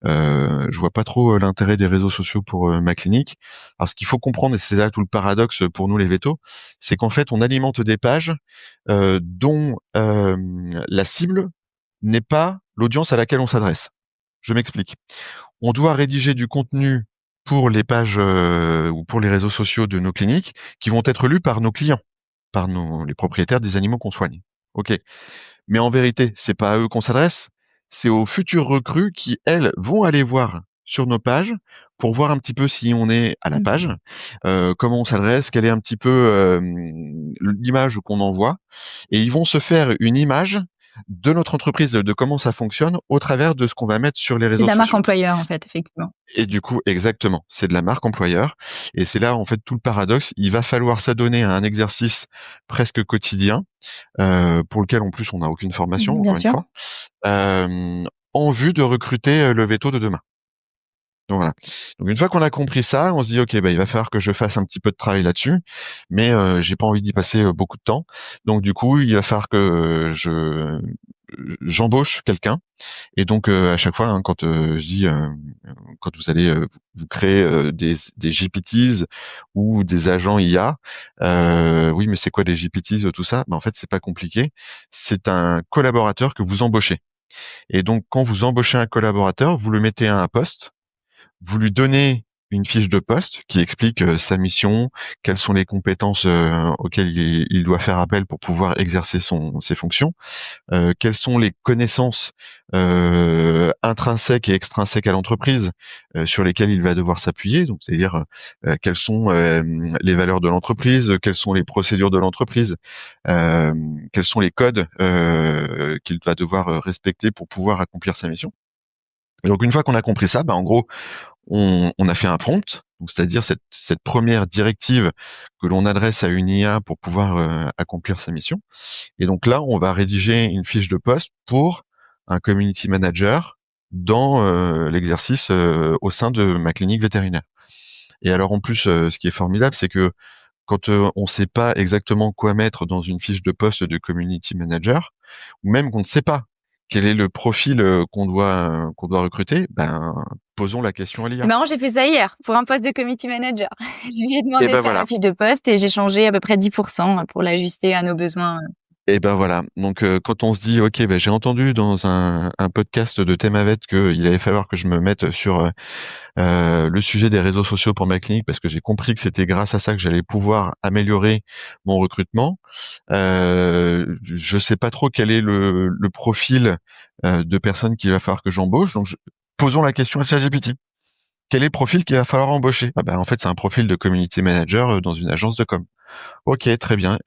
[SPEAKER 3] je vois pas trop l'intérêt des réseaux sociaux pour ma clinique. Alors ce qu'il faut comprendre et c'est là tout le paradoxe pour nous les vétos, c'est qu'en fait on alimente des pages dont la cible n'est pas l'audience à laquelle on s'adresse. Je m'explique. On doit rédiger du contenu pour les pages ou pour les réseaux sociaux de nos cliniques qui vont être lus par nos clients, par les propriétaires des animaux qu'on soigne. Ok. Mais en vérité, c'est pas à eux qu'on s'adresse, c'est aux futures recrues qui, elles, vont aller voir sur nos pages pour voir un petit peu si on est à la
[SPEAKER 2] Mm.
[SPEAKER 3] page, comment on s'adresse, quelle est un petit peu l'image qu'on envoie, et ils vont se faire une image de notre entreprise, de comment ça fonctionne au travers de ce qu'on va mettre sur les
[SPEAKER 2] C'est de
[SPEAKER 3] réseaux
[SPEAKER 2] la marque
[SPEAKER 3] sociaux.
[SPEAKER 2] employeur en fait, effectivement.
[SPEAKER 3] Et du coup, exactement, c'est de la marque employeur. Et c'est là, en fait, tout le paradoxe. Il va falloir s'adonner à un exercice presque quotidien, pour lequel, en plus, on n'a aucune formation,
[SPEAKER 2] Bien
[SPEAKER 3] encore une
[SPEAKER 2] sûr.
[SPEAKER 3] fois, en vue de recruter le veto de demain. Donc voilà. Donc une fois qu'on a compris ça, on se dit ok, bah il va falloir que je fasse un petit peu de travail là-dessus, mais j'ai pas envie d'y passer beaucoup de temps. Donc du coup, il va falloir que j'embauche quelqu'un. Et donc à chaque fois, hein, quand je dis quand vous allez vous créer des GPTs ou des agents IA, oui, mais c'est quoi les GPTs, tout ça? Ben, en fait, c'est pas compliqué. C'est un collaborateur que vous embauchez. Et donc quand vous embauchez un collaborateur, vous le mettez à un poste, vous lui donnez une fiche de poste qui explique sa mission, quelles sont les compétences auxquelles il doit faire appel pour pouvoir exercer ses fonctions, quelles sont les connaissances intrinsèques et extrinsèques à l'entreprise sur lesquelles il va devoir s'appuyer, donc c'est-à-dire quelles sont les valeurs de l'entreprise, quelles sont les procédures de l'entreprise, quels sont les codes qu'il va devoir respecter pour pouvoir accomplir sa mission. Et donc une fois qu'on a compris ça, en gros, on a fait un prompt, donc c'est-à-dire cette première directive que l'on adresse à une IA pour pouvoir accomplir sa mission. Et donc là, on va rédiger une fiche de poste pour un community manager dans l'exercice au sein de ma clinique vétérinaire. Et alors en plus, ce qui est formidable, c'est que quand on ne sait pas exactement quoi mettre dans une fiche de poste de community manager, ou même qu'on ne sait pas quel est le profil qu'on doit recruter, posons la question à
[SPEAKER 2] C'est
[SPEAKER 3] l'IA.
[SPEAKER 2] marrant, j'ai fait ça hier pour un poste de committee manager. Je lui ai demandé
[SPEAKER 3] Et
[SPEAKER 2] de faire
[SPEAKER 3] voilà.
[SPEAKER 2] la fiche de poste et j'ai changé à peu près 10% pour l'ajuster à nos besoins.
[SPEAKER 3] Et voilà. Donc quand on se dit ok, j'ai entendu dans un podcast de Themavet qu'il allait falloir que je me mette sur le sujet des réseaux sociaux pour ma clinique parce que j'ai compris que c'était grâce à ça que j'allais pouvoir améliorer mon recrutement. Je sais pas trop quel est le profil de personnes qu'il va falloir que j'embauche. Donc posons la question à ChatGPT. Quel est le profil qu'il va falloir embaucher? En fait, c'est un profil de community manager dans une agence de com. Ok, très bien.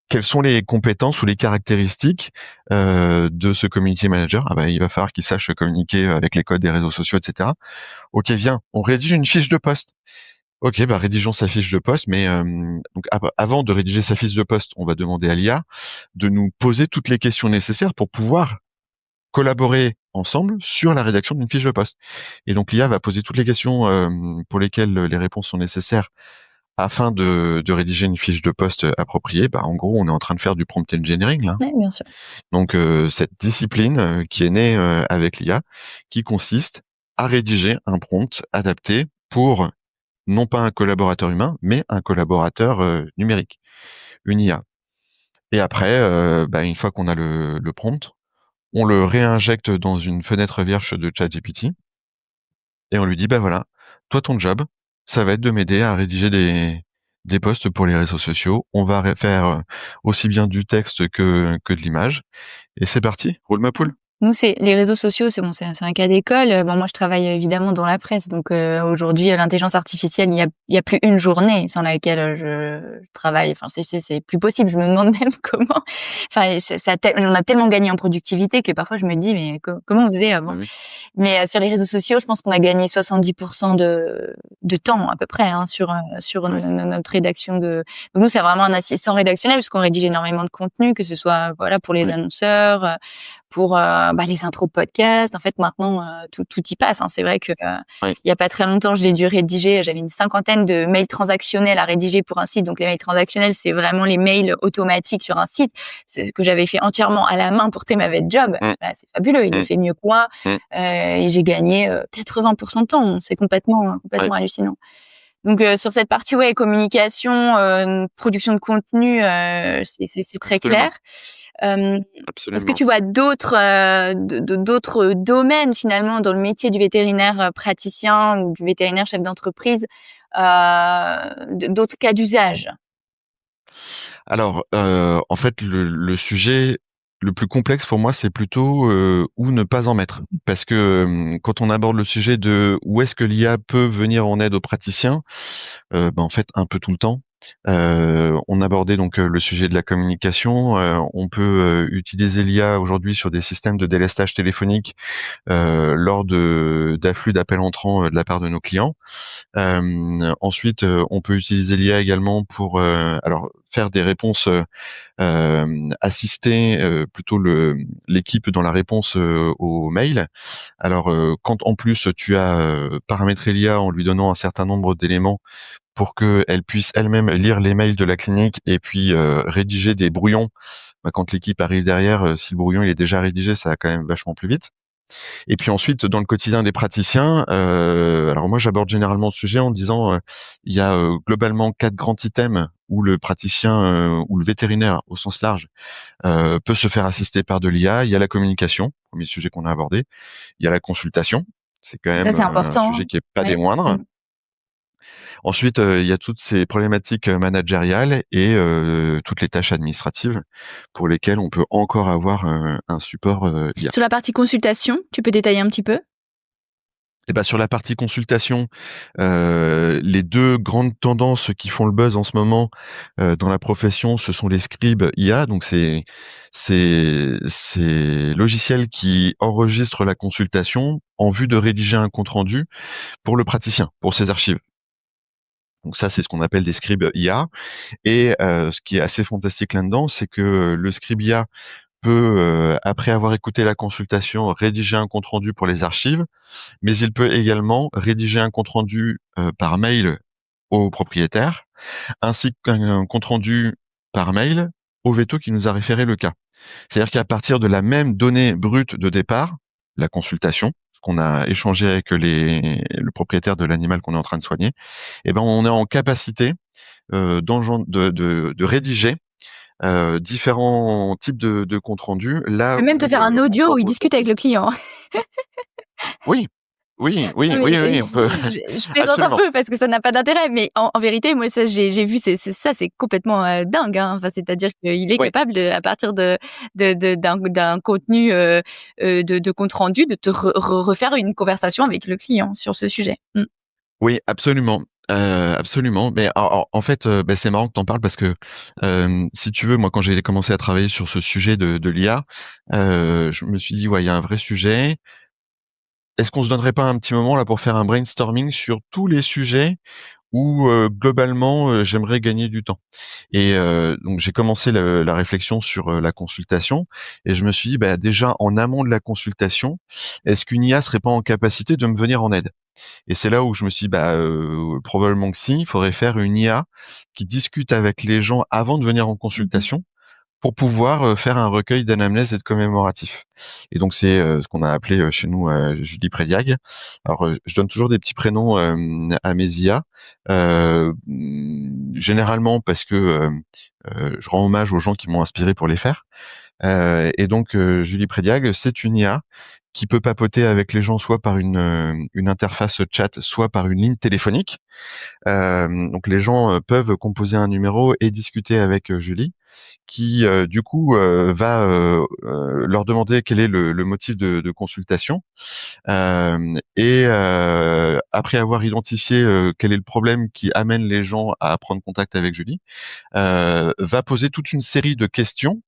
[SPEAKER 3] Quelles sont les compétences ou les caractéristiques de ce community manager? Il va falloir qu'il sache communiquer avec les codes des réseaux sociaux, etc. Ok, viens, on rédige une fiche de poste. Ok, rédigeons sa fiche de poste, mais donc avant de rédiger sa fiche de poste, on va demander à l'IA de nous poser toutes les questions nécessaires pour pouvoir collaborer ensemble sur la rédaction d'une fiche de poste. Et donc l'IA va poser toutes les questions pour lesquelles les réponses sont nécessaires afin de rédiger une fiche de poste appropriée. En gros, on est en train de faire du prompt engineering là.
[SPEAKER 2] Oui, bien sûr.
[SPEAKER 3] Donc cette discipline qui est née avec l'IA, qui consiste à rédiger un prompt adapté pour non pas un collaborateur humain, mais un collaborateur numérique, une IA. Et après, une fois qu'on a le prompt, on le réinjecte dans une fenêtre vierge de ChatGPT et on lui dit voilà, toi ton job, ça va être de m'aider à rédiger des posts pour les réseaux sociaux. On va faire aussi bien du texte que de l'image. Et c'est parti, roule ma poule.
[SPEAKER 2] Nous, c'est les réseaux sociaux, c'est un cas d'école. Moi, je travaille évidemment dans la presse, donc aujourd'hui, l'intelligence artificielle, il y a plus une journée sans laquelle je travaille. Enfin, c'est plus possible. Je me demande même comment. Enfin, on a tellement gagné en productivité que parfois je me dis, mais comment on faisait avant?
[SPEAKER 3] Oui.
[SPEAKER 2] Mais sur les réseaux sociaux, je pense qu'on a gagné 70% de temps à peu près sur notre rédaction de. Donc nous, c'est vraiment un assistant rédactionnel parce qu'on rédige énormément de contenu, que ce soit pour les annonceurs. Pour les intros de podcast. En fait, maintenant, tout y passe. C'est vrai que il y a pas très longtemps, j'ai dû rédiger, j'avais une 50aine de mails transactionnels à rédiger pour un site. Donc, les mails transactionnels, c'est vraiment les mails automatiques sur un site. C'est ce que j'avais fait entièrement à la main pour Themavet Job. C'est fabuleux. Il le fait mieux que moi. Et j'ai gagné 80% de temps. C'est complètement hallucinant. Donc sur cette partie communication, production de contenu, c'est très clair. Est-ce que tu vois d'autres domaines finalement dans le métier du vétérinaire praticien ou du vétérinaire chef d'entreprise, d'autres cas d'usage?
[SPEAKER 3] Alors, en fait, le sujet le plus complexe pour moi, c'est plutôt où ne pas en mettre. Parce que quand on aborde le sujet de où est-ce que l'IA peut venir en aide aux praticiens, en fait, un peu tout le temps. On abordait donc le sujet de la communication. On peut utiliser l'IA aujourd'hui sur des systèmes de délestage téléphonique lors d'afflux d'appels entrants de la part de nos clients. Ensuite, on peut utiliser l'IA également pour faire des réponses assister plutôt l'équipe dans la réponse aux mails. Alors quand en plus tu as paramétré l'IA en lui donnant un certain nombre d'éléments pour qu'elle puisse elle-même lire les mails de la clinique et puis rédiger des brouillons, quand l'équipe arrive derrière, si le brouillon il est déjà rédigé, ça va quand même vachement plus vite. Et puis ensuite, dans le quotidien des praticiens, alors moi j'aborde généralement ce sujet en disant il y a globalement 4 grands items où le praticien ou le vétérinaire au sens large peut se faire assister par de l'IA. Il y a la communication, premier sujet qu'on a abordé. Il y a la consultation. C'est quand
[SPEAKER 2] Ça,
[SPEAKER 3] même
[SPEAKER 2] c'est
[SPEAKER 3] un sujet
[SPEAKER 2] important.
[SPEAKER 3] qui est pas des
[SPEAKER 2] Ouais.
[SPEAKER 3] moindres.
[SPEAKER 2] Mmh.
[SPEAKER 3] Ensuite, il y a toutes ces problématiques managériales et toutes les tâches administratives pour lesquelles on peut encore avoir un support IA.
[SPEAKER 2] Sur la partie consultation, tu peux détailler un petit peu?
[SPEAKER 3] Et ben sur la partie consultation, les 2 grandes tendances qui font le buzz en ce moment, dans la profession, ce sont les scribes IA, donc ces logiciels qui enregistrent la consultation en vue de rédiger un compte rendu pour le praticien, pour ses archives. Donc ça, c'est ce qu'on appelle des scribes IA et ce qui est assez fantastique là-dedans, c'est que le scribe IA peut, après avoir écouté la consultation, rédiger un compte rendu pour les archives, mais il peut également rédiger un compte rendu, par mail au propriétaire, ainsi qu'un compte rendu par mail au véto qui nous a référé le cas. C'est-à-dire qu'à partir de la même donnée brute de départ, la consultation, ce qu'on a échangé avec le propriétaire de l'animal qu'on est en train de soigner, eh ben, on est en capacité, de rédiger, différents types de comptes rendus
[SPEAKER 2] Tu
[SPEAKER 3] là
[SPEAKER 2] peux même te
[SPEAKER 3] où,
[SPEAKER 2] faire un audio
[SPEAKER 3] encore
[SPEAKER 2] où il discute avec
[SPEAKER 3] aujourd'hui
[SPEAKER 2] le client.
[SPEAKER 3] oui, oui,
[SPEAKER 2] Non
[SPEAKER 3] oui,
[SPEAKER 2] mais
[SPEAKER 3] oui, oui, on peut
[SPEAKER 2] je plaisante un
[SPEAKER 3] absolument.
[SPEAKER 2] peu parce que ça n'a pas d'intérêt, mais en vérité, moi ça j'ai vu, c'est complètement, dingue, hein. Enfin, c'est-à-dire qu'il est
[SPEAKER 3] Oui,
[SPEAKER 2] capable de à partir d'un contenu, de compte rendu, de te refaire une conversation avec le client sur ce sujet. Mmh.
[SPEAKER 3] oui, absolument, absolument. Mais en fait, bah, c'est marrant que tu en parles parce que, si tu veux, moi, quand j'ai commencé à travailler sur ce sujet de l'IA, je me suis dit: «Ouais, il y a un vrai sujet. Est-ce qu'on se donnerait pas un petit moment là pour faire un brainstorming sur tous les sujets où, globalement, j'aimerais gagner du temps?» Et donc j'ai commencé la réflexion sur, la consultation et je me suis dit: «Bah, déjà en amont de la consultation, est-ce qu'une IA serait pas en capacité de me venir en aide?» Et c'est là où je me suis dit: «Bah, probablement que si, il faudrait faire une IA qui discute avec les gens avant de venir en
[SPEAKER 2] Mmh.
[SPEAKER 3] consultation pour pouvoir, faire un recueil d'anamnèse et de commémoratifs». Et donc c'est, ce qu'on a appelé, chez nous, Julie Prédiag. Alors, je donne toujours des petits prénoms, à mes IA, généralement parce que, je rends hommage aux gens qui m'ont inspiré pour les faire. Et donc, Julie Prédiag, c'est une IA qui peut papoter avec les gens soit par une interface chat, soit par une ligne téléphonique. Donc les gens, peuvent composer un numéro et discuter avec, Julie qui, du coup, va, leur demander quel est le motif de consultation. Et après avoir identifié, quel est le problème qui amène les gens à prendre contact avec Julie, va poser toute une série de questions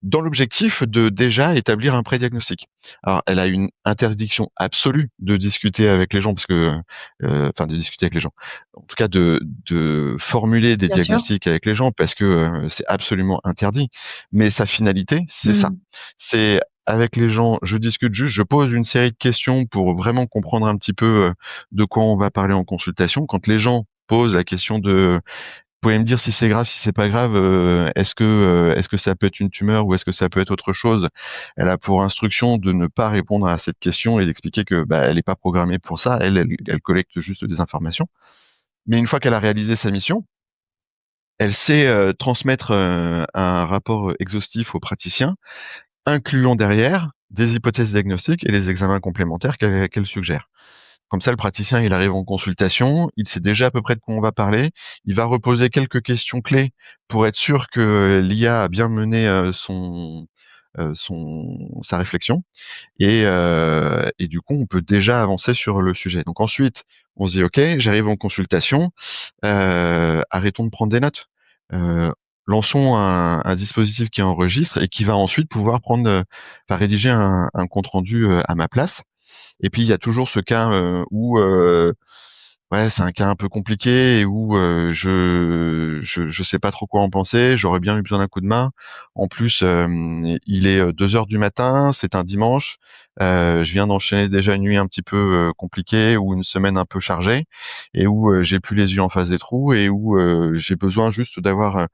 [SPEAKER 3] dans l'objectif de déjà établir un pré-diagnostic. Alors, elle a une interdiction absolue de discuter avec les gens parce que, enfin de discuter avec les gens. En tout cas, de formuler des
[SPEAKER 2] Bien sûr.
[SPEAKER 3] diagnostics avec les gens parce que c'est absolument interdit. Mais sa finalité, c'est ça.
[SPEAKER 2] Mmh.
[SPEAKER 3] C'est avec les gens, je discute juste, je pose une série de questions pour vraiment comprendre un petit peu de quoi on va parler en consultation. Quand les gens posent la question de pouvez me dire si c'est grave, si c'est pas grave, est-ce que ça peut être une tumeur ou est-ce que ça peut être autre chose? Elle a pour instruction de ne pas répondre à cette question et d'expliquer que, bah, elle est pas programmée pour ça. Elle collecte juste des informations. Mais une fois qu'elle a réalisé sa mission, elle sait, transmettre, un rapport exhaustif au praticien, incluant derrière des hypothèses diagnostiques et les examens complémentaires qu'elle suggère. Comme ça, le praticien, il arrive en consultation, il sait déjà à peu près de quoi on va parler. Il va reposer quelques questions clés pour être sûr que l'IA a bien mené sa réflexion. Et du coup, on peut déjà avancer sur le sujet. Donc ensuite, on se dit, OK, j'arrive en consultation, arrêtons de prendre des notes. Euh, Lançons un dispositif qui enregistre et qui va ensuite pouvoir enfin, rédiger un compte rendu à ma place. Et puis il y a toujours ce cas où ouais, c'est un cas un peu compliqué et où je sais pas trop quoi en penser. J'aurais bien eu besoin d'un coup de main. En plus, il est 2 heures du matin, c'est un dimanche. Je viens d'enchaîner déjà une nuit un petit peu compliquée ou une semaine un peu chargée et où j'ai plus les yeux en face des trous et où j'ai besoin juste d'avoir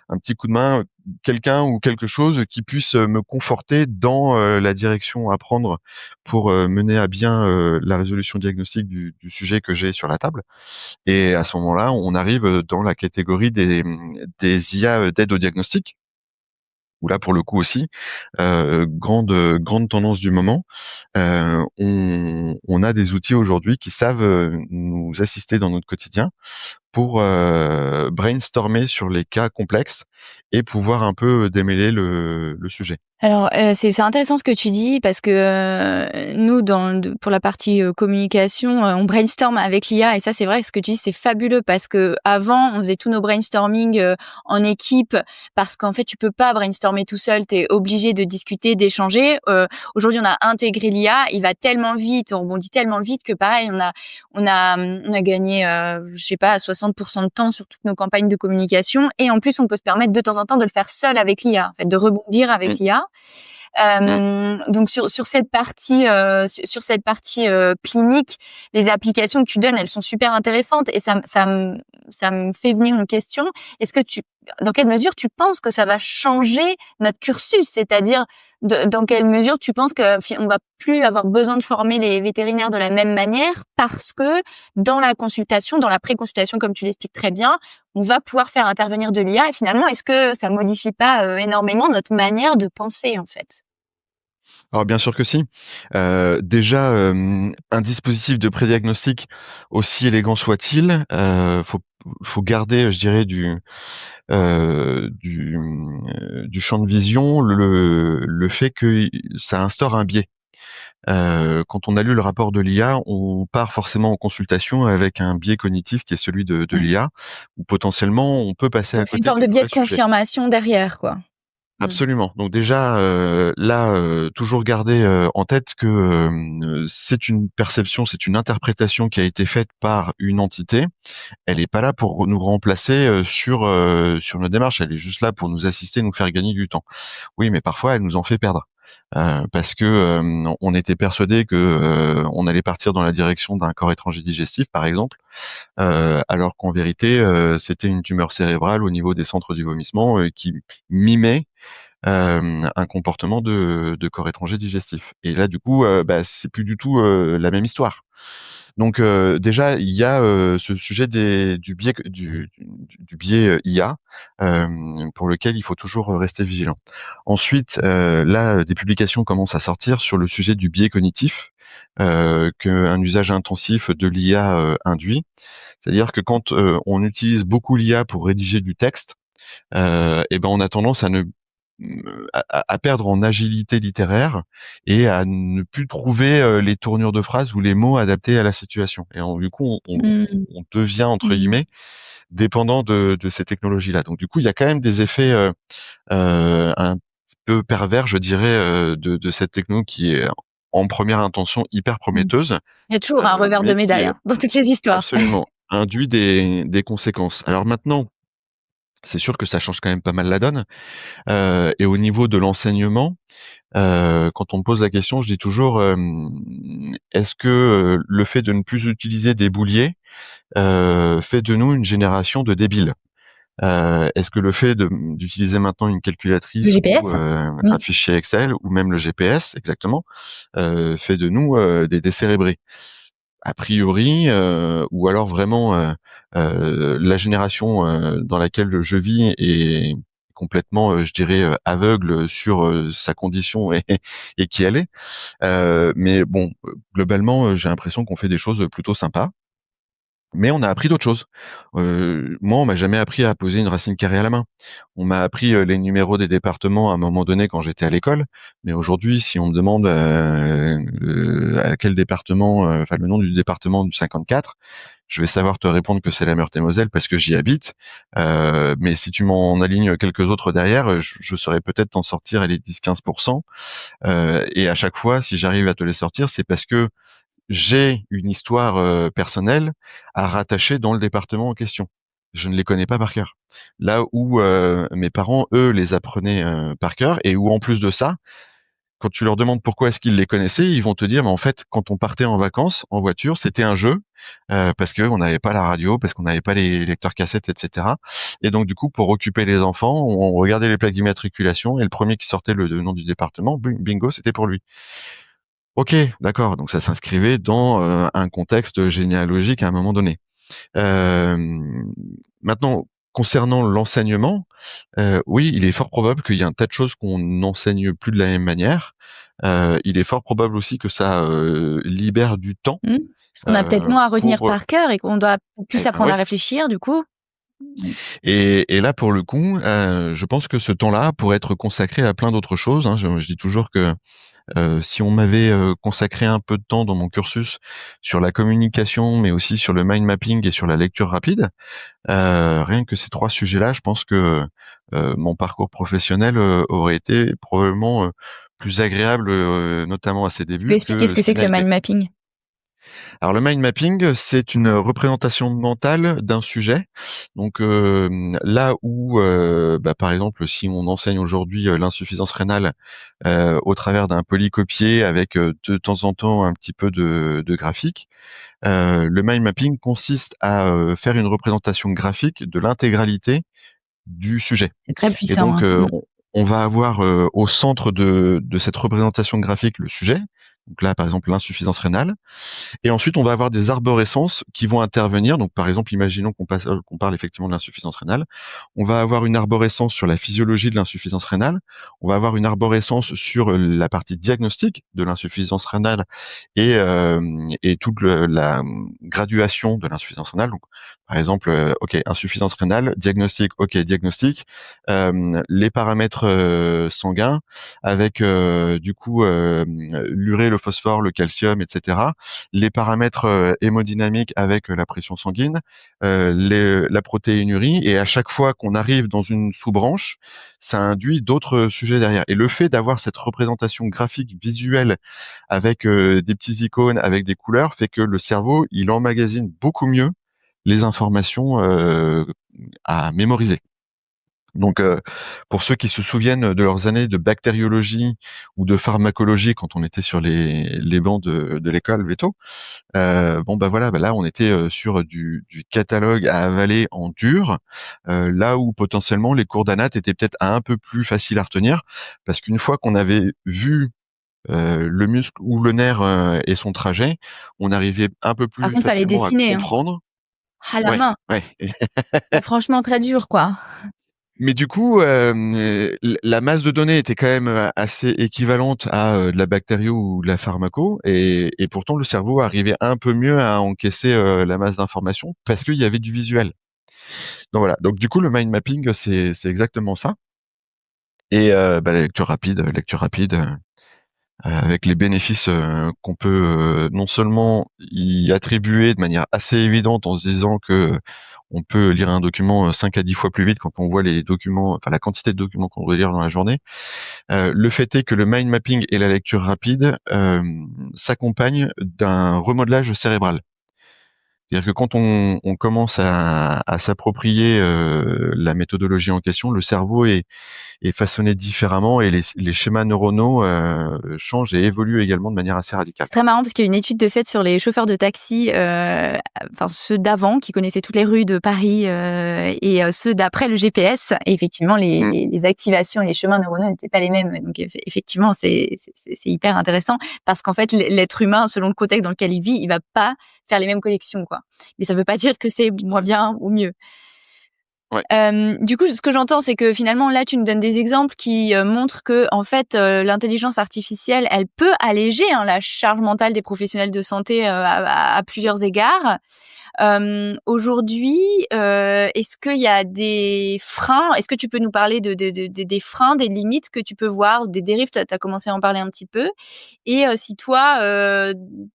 [SPEAKER 3] un petit coup de main, quelqu'un ou quelque chose qui puisse me conforter dans la direction à prendre pour mener à bien la résolution diagnostique du sujet que j'ai sur la table. Et à ce moment-là, on arrive dans la catégorie des IA d'aide au diagnostic. où là pour le coup aussi, grande tendance du moment. On a des outils aujourd'hui qui savent nous assister dans notre quotidien pour brainstormer sur les cas complexes et pouvoir un peu démêler le sujet.
[SPEAKER 2] Alors, c'est intéressant ce que tu dis parce que, nous pour la partie, communication, on brainstorm avec l'IA et ça, c'est vrai que ce que tu dis, c'est fabuleux parce qu'avant, on faisait tous nos brainstorming, en équipe parce qu'en fait, tu peux pas brainstormer tout seul, tu es obligé de discuter, d'échanger. Aujourd'hui, on a intégré l'IA, il va tellement vite, on rebondit tellement vite que pareil, on a gagné, je sais pas, 60 de temps sur toutes nos campagnes de communication et en plus, on peut se permettre de temps en temps de le faire seul avec l'IA, en fait, de rebondir avec
[SPEAKER 3] Mmh,
[SPEAKER 2] l'IA.
[SPEAKER 3] mmh.
[SPEAKER 2] Donc sur cette partie clinique, les applications que tu donnes, elles sont super intéressantes et ça me fait venir une question. Est-ce que dans quelle mesure tu penses que ça va changer notre cursus? C'est-à-dire, dans quelle mesure tu penses on va plus avoir besoin de former les vétérinaires de la même manière parce que dans la consultation, dans la pré-consultation, comme tu l'expliques très bien, on va pouvoir faire intervenir de l'IA et finalement, est-ce que ça modifie pas énormément notre manière de penser, en fait?
[SPEAKER 3] Alors bien sûr que si. Déjà, un dispositif de prédiagnostic, aussi élégant soit-il, faut garder, je dirais, du champ de vision le fait que ça instaure un biais. Quand on a lu le rapport de l'IA, on part forcément en consultation avec un biais cognitif qui est celui de
[SPEAKER 2] Mmh.
[SPEAKER 3] l'IA, où potentiellement on peut passer à
[SPEAKER 2] Donc c'est une
[SPEAKER 3] côté
[SPEAKER 2] forme
[SPEAKER 3] du
[SPEAKER 2] de biais
[SPEAKER 3] vrai
[SPEAKER 2] de
[SPEAKER 3] sujet.
[SPEAKER 2] confirmation derrière, quoi. Mmh.
[SPEAKER 3] Absolument. Donc déjà, là, toujours garder, en tête que, c'est une perception, c'est une interprétation qui a été faite par une entité. Elle est pas là pour nous remplacer, sur notre démarche. Elle est juste là pour nous assister, nous faire gagner du temps. Oui, mais parfois elle nous en fait perdre, parce que, on était persuadé que, on allait partir dans la direction d'un corps étranger digestif, par exemple, alors qu'en vérité, c'était une tumeur cérébrale au niveau des centres du vomissement, qui mimait un comportement de corps étranger digestif. Et là, du coup, bah, c'est plus du tout la même histoire. Donc déjà, il y a ce sujet du biais du biais IA, pour lequel il faut toujours rester vigilant. Ensuite, là, des publications commencent à sortir sur le sujet du biais cognitif qu'un usage intensif de l'IA induit. C'est-à-dire que quand on utilise beaucoup l'IA pour rédiger du texte, et ben on a tendance à ne à perdre en agilité littéraire et à ne plus trouver les tournures de phrases ou les mots adaptés à la situation. Et du coup,
[SPEAKER 2] Mmh.
[SPEAKER 3] on devient entre
[SPEAKER 2] Mmh.
[SPEAKER 3] guillemets dépendant de ces technologies-là. Donc du coup, il y a quand même des effets un peu pervers, je dirais, de cette techno qui est en première intention hyper
[SPEAKER 2] Mmh.
[SPEAKER 3] prometteuse,
[SPEAKER 2] Il y a toujours un revers de
[SPEAKER 3] mais qui
[SPEAKER 2] médaille, hein, dans toutes les histoires.
[SPEAKER 3] absolument induit des conséquences. Alors maintenant, c'est sûr que ça change quand même pas mal la donne. Et au niveau de l'enseignement, quand on me pose la question, je dis toujours, est-ce que, le fait de ne plus utiliser des bouliers, fait de nous une génération de débiles? Est-ce que le fait d'utiliser maintenant une
[SPEAKER 2] Le
[SPEAKER 3] calculatrice ou,
[SPEAKER 2] GPS? Mmh.
[SPEAKER 3] un fichier Excel ou même le GPS exactement, fait de nous, des décérébrés? A priori, ou alors vraiment, la génération, dans laquelle je vis est complètement, je dirais, aveugle sur, sa condition et et qui elle est. Mais bon, globalement, j'ai l'impression qu'on fait des choses plutôt sympas. Mais on a appris d'autres choses. Moi, on m'a jamais appris à poser une racine carrée à la main. On m'a appris, les numéros des départements à un moment donné quand j'étais à l'école, mais aujourd'hui, si on me demande, à quel département, enfin le nom du département du 54, je vais savoir te répondre que c'est la Meurthe-et-Moselle parce que j'y habite. Mais si tu m'en alignes quelques autres derrière, je saurais peut-être t'en sortir les 10-15. Et à chaque fois, si j'arrive à te les sortir, c'est parce que j'ai une histoire, personnelle à rattacher dans le département en question. Je ne les connais pas par cœur. Là où, mes parents, eux, les apprenaient, par cœur et où en plus de ça, quand tu leur demandes pourquoi est-ce qu'ils les connaissaient, ils vont te dire: «Mais en fait, quand on partait en vacances, en voiture, c'était un jeu, parce qu'on n'avait pas la radio, parce qu'on n'avait pas les lecteurs cassettes et cetera et donc du coup, pour occuper les enfants, on regardait les plaques d'immatriculation et le premier qui sortait le nom du département, bingo, c'était pour lui». OK, d'accord, donc ça s'inscrivait dans, un contexte généalogique à un moment donné. Hem, Maintenant concernant l'enseignement, oui, il est fort probable qu'il y ait un tas de choses qu'on n'enseigne plus de la même manière. Il est fort probable aussi que ça libère du temps
[SPEAKER 2] Parce qu'on a peut-être moins à retenir
[SPEAKER 3] pour
[SPEAKER 2] par cœur et qu'on doit plus apprendre
[SPEAKER 3] oui.
[SPEAKER 2] à réfléchir, du coup.
[SPEAKER 3] Et là, pour le coup, je pense que ce temps-là pourrait être consacré à plein d'autres choses, hein. Je dis toujours que si on m'avait consacré un peu de temps dans mon cursus sur la communication, mais aussi sur le mind mapping et sur la lecture rapide, rien que ces 3 sujets-là, je pense que mon parcours professionnel aurait été probablement plus agréable, notamment à ses
[SPEAKER 2] Tu peux
[SPEAKER 3] débuts,
[SPEAKER 2] expliquer ce
[SPEAKER 3] que
[SPEAKER 2] que
[SPEAKER 3] ce
[SPEAKER 2] c'est
[SPEAKER 3] qui
[SPEAKER 2] que
[SPEAKER 3] n'a
[SPEAKER 2] le
[SPEAKER 3] été.
[SPEAKER 2] mind mapping?
[SPEAKER 3] Alors le mind mapping, c'est une représentation mentale d'un sujet. Donc là où, par exemple, si on enseigne aujourd'hui l'insuffisance rénale au travers d'un polycopié avec de temps en temps un petit peu de graphique, le mind mapping consiste à faire une représentation graphique de l'intégralité du sujet.
[SPEAKER 2] C'est très
[SPEAKER 3] Et
[SPEAKER 2] puissant,
[SPEAKER 3] donc,
[SPEAKER 2] hein.
[SPEAKER 3] on va avoir au centre de cette représentation graphique le sujet. Donc là, par exemple, l'insuffisance rénale. Et ensuite, on va avoir des arborescences qui vont intervenir. Donc, par exemple, imaginons qu'on parle effectivement de l'insuffisance rénale. On va avoir une arborescence sur la physiologie de l'insuffisance rénale. On va avoir une arborescence sur la partie diagnostique de l'insuffisance rénale et toute la graduation de l'insuffisance rénale. Donc, par exemple, OK, insuffisance rénale, diagnostic, OK, diagnostic, les paramètres sanguins avec du coup l'urée, le phosphore, le calcium, etc. Les paramètres hémodynamiques avec la pression sanguine, la protéinurie, et à chaque fois qu'on arrive dans une sous-branche, ça induit d'autres sujets derrière. Et le fait d'avoir cette représentation graphique visuelle avec des petits icônes, avec des couleurs, fait que le cerveau, il emmagasine beaucoup mieux les informations à mémoriser. Donc, pour ceux qui se souviennent de leurs années de bactériologie ou de pharmacologie quand on était sur les bancs de l'école Veto, là on était sur du catalogue à avaler en dur, là où potentiellement les cours d'anat étaient peut-être un peu plus faciles à retenir, parce qu'une fois qu'on avait vu le muscle ou le nerf et son trajet, on arrivait un peu
[SPEAKER 2] Par
[SPEAKER 3] plus
[SPEAKER 2] contre, fallait
[SPEAKER 3] facilement à
[SPEAKER 2] dessiner, hein.
[SPEAKER 3] comprendre.
[SPEAKER 2] À la
[SPEAKER 3] Ouais,
[SPEAKER 2] main.
[SPEAKER 3] ouais.
[SPEAKER 2] Franchement très dur, quoi.
[SPEAKER 3] Mais du coup, la masse de données était quand même assez équivalente à de la bactério ou de la pharmaco, et pourtant le cerveau arrivait un peu mieux à encaisser la masse d'informations parce qu'il y avait du visuel. Donc voilà. Donc du coup, le mind mapping, c'est exactement ça. Et la lecture rapide. Avec les bénéfices qu'on peut non seulement y attribuer de manière assez évidente en se disant que on peut lire un document 5 à 10 fois plus vite quand on voit les documents, enfin la quantité de documents qu'on doit lire dans la journée. Le fait est que le mind mapping et la lecture rapide s'accompagnent d'un remodelage cérébral. C'est-à-dire que quand on commence à s'approprier la méthodologie en question, le cerveau est façonné différemment et les schémas neuronaux changent et évoluent également de manière assez radicale.
[SPEAKER 2] C'est très marrant parce qu'il y a une étude de fait sur les chauffeurs de taxi, enfin ceux d'avant qui connaissaient toutes les rues de Paris et ceux d'après le GPS. Et effectivement, les activations et les chemins neuronaux n'étaient pas les mêmes. Donc effectivement, c'est hyper intéressant parce qu'en fait, l'être humain, selon le contexte dans lequel il vit, il va pas faire les mêmes connexions, quoi. Mais ça veut pas dire que c'est moins bien ou mieux.
[SPEAKER 3] Ouais.
[SPEAKER 2] Du coup, ce que j'entends, c'est que finalement, là, tu nous donnes des exemples qui montrent que, en fait, l'intelligence artificielle, elle peut alléger la charge mentale des professionnels de santé à plusieurs égards. Aujourd'hui, est-ce qu'il y a des freins? Est-ce que tu peux nous parler des freins, des limites que tu peux voir, des dérives? Tu as commencé à en parler un petit peu. Et si toi,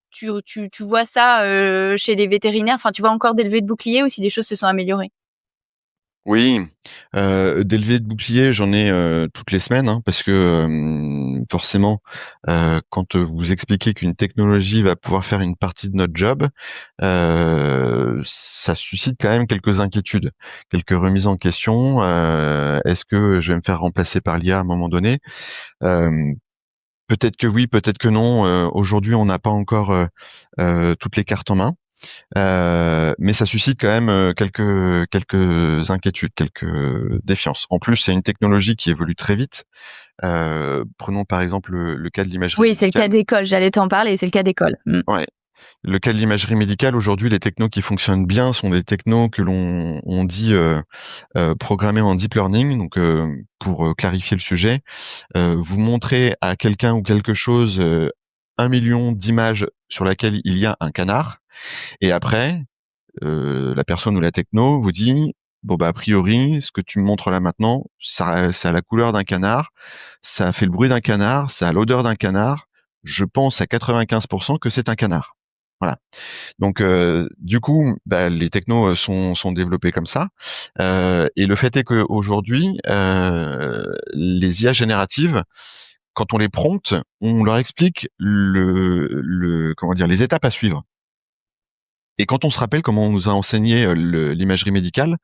[SPEAKER 2] tu vois ça chez les vétérinaires, enfin, tu vois encore des levées de boucliers ou si les choses se sont améliorées?
[SPEAKER 3] Oui, des levées de boucliers, j'en ai toutes les semaines, hein, parce que forcément, quand vous expliquez qu'une technologie va pouvoir faire une partie de notre job, ça suscite quand même quelques inquiétudes, quelques remises en question. Est-ce que je vais me faire remplacer par l'IA à un moment donné? Peut-être que oui, peut-être que non. Aujourd'hui, on n'a pas encore toutes les cartes en main. Mais ça suscite quand même quelques inquiétudes, quelques défiances. En plus, c'est une technologie qui évolue très vite. Prenons par exemple le cas de l'imagerie
[SPEAKER 2] Oui, c'est le cas
[SPEAKER 3] médicale.
[SPEAKER 2] d'école. J'allais t'en parler, c'est le cas d'école.
[SPEAKER 3] Ouais. le cas de l'imagerie médicale, aujourd'hui, les technos qui fonctionnent bien sont des technos que on dit programmés en deep learning. Donc, pour clarifier le sujet, vous montrez à quelqu'un ou quelque chose 1 million d'images sur laquelle il y a un canard, et après, la personne ou la techno vous dit, bon bah a priori, ce que tu me montres là maintenant, ça a la couleur d'un canard, ça fait le bruit d'un canard, ça a l'odeur d'un canard. Je pense à 95% que c'est un canard. Voilà. Donc du coup, bah, les technos sont développés comme ça. Et le fait est qu'aujourd'hui, les IA génératives, quand on les prompte, on leur explique comment dire, les étapes à suivre. Et quand on se rappelle comment on nous a enseigné l'imagerie médicale,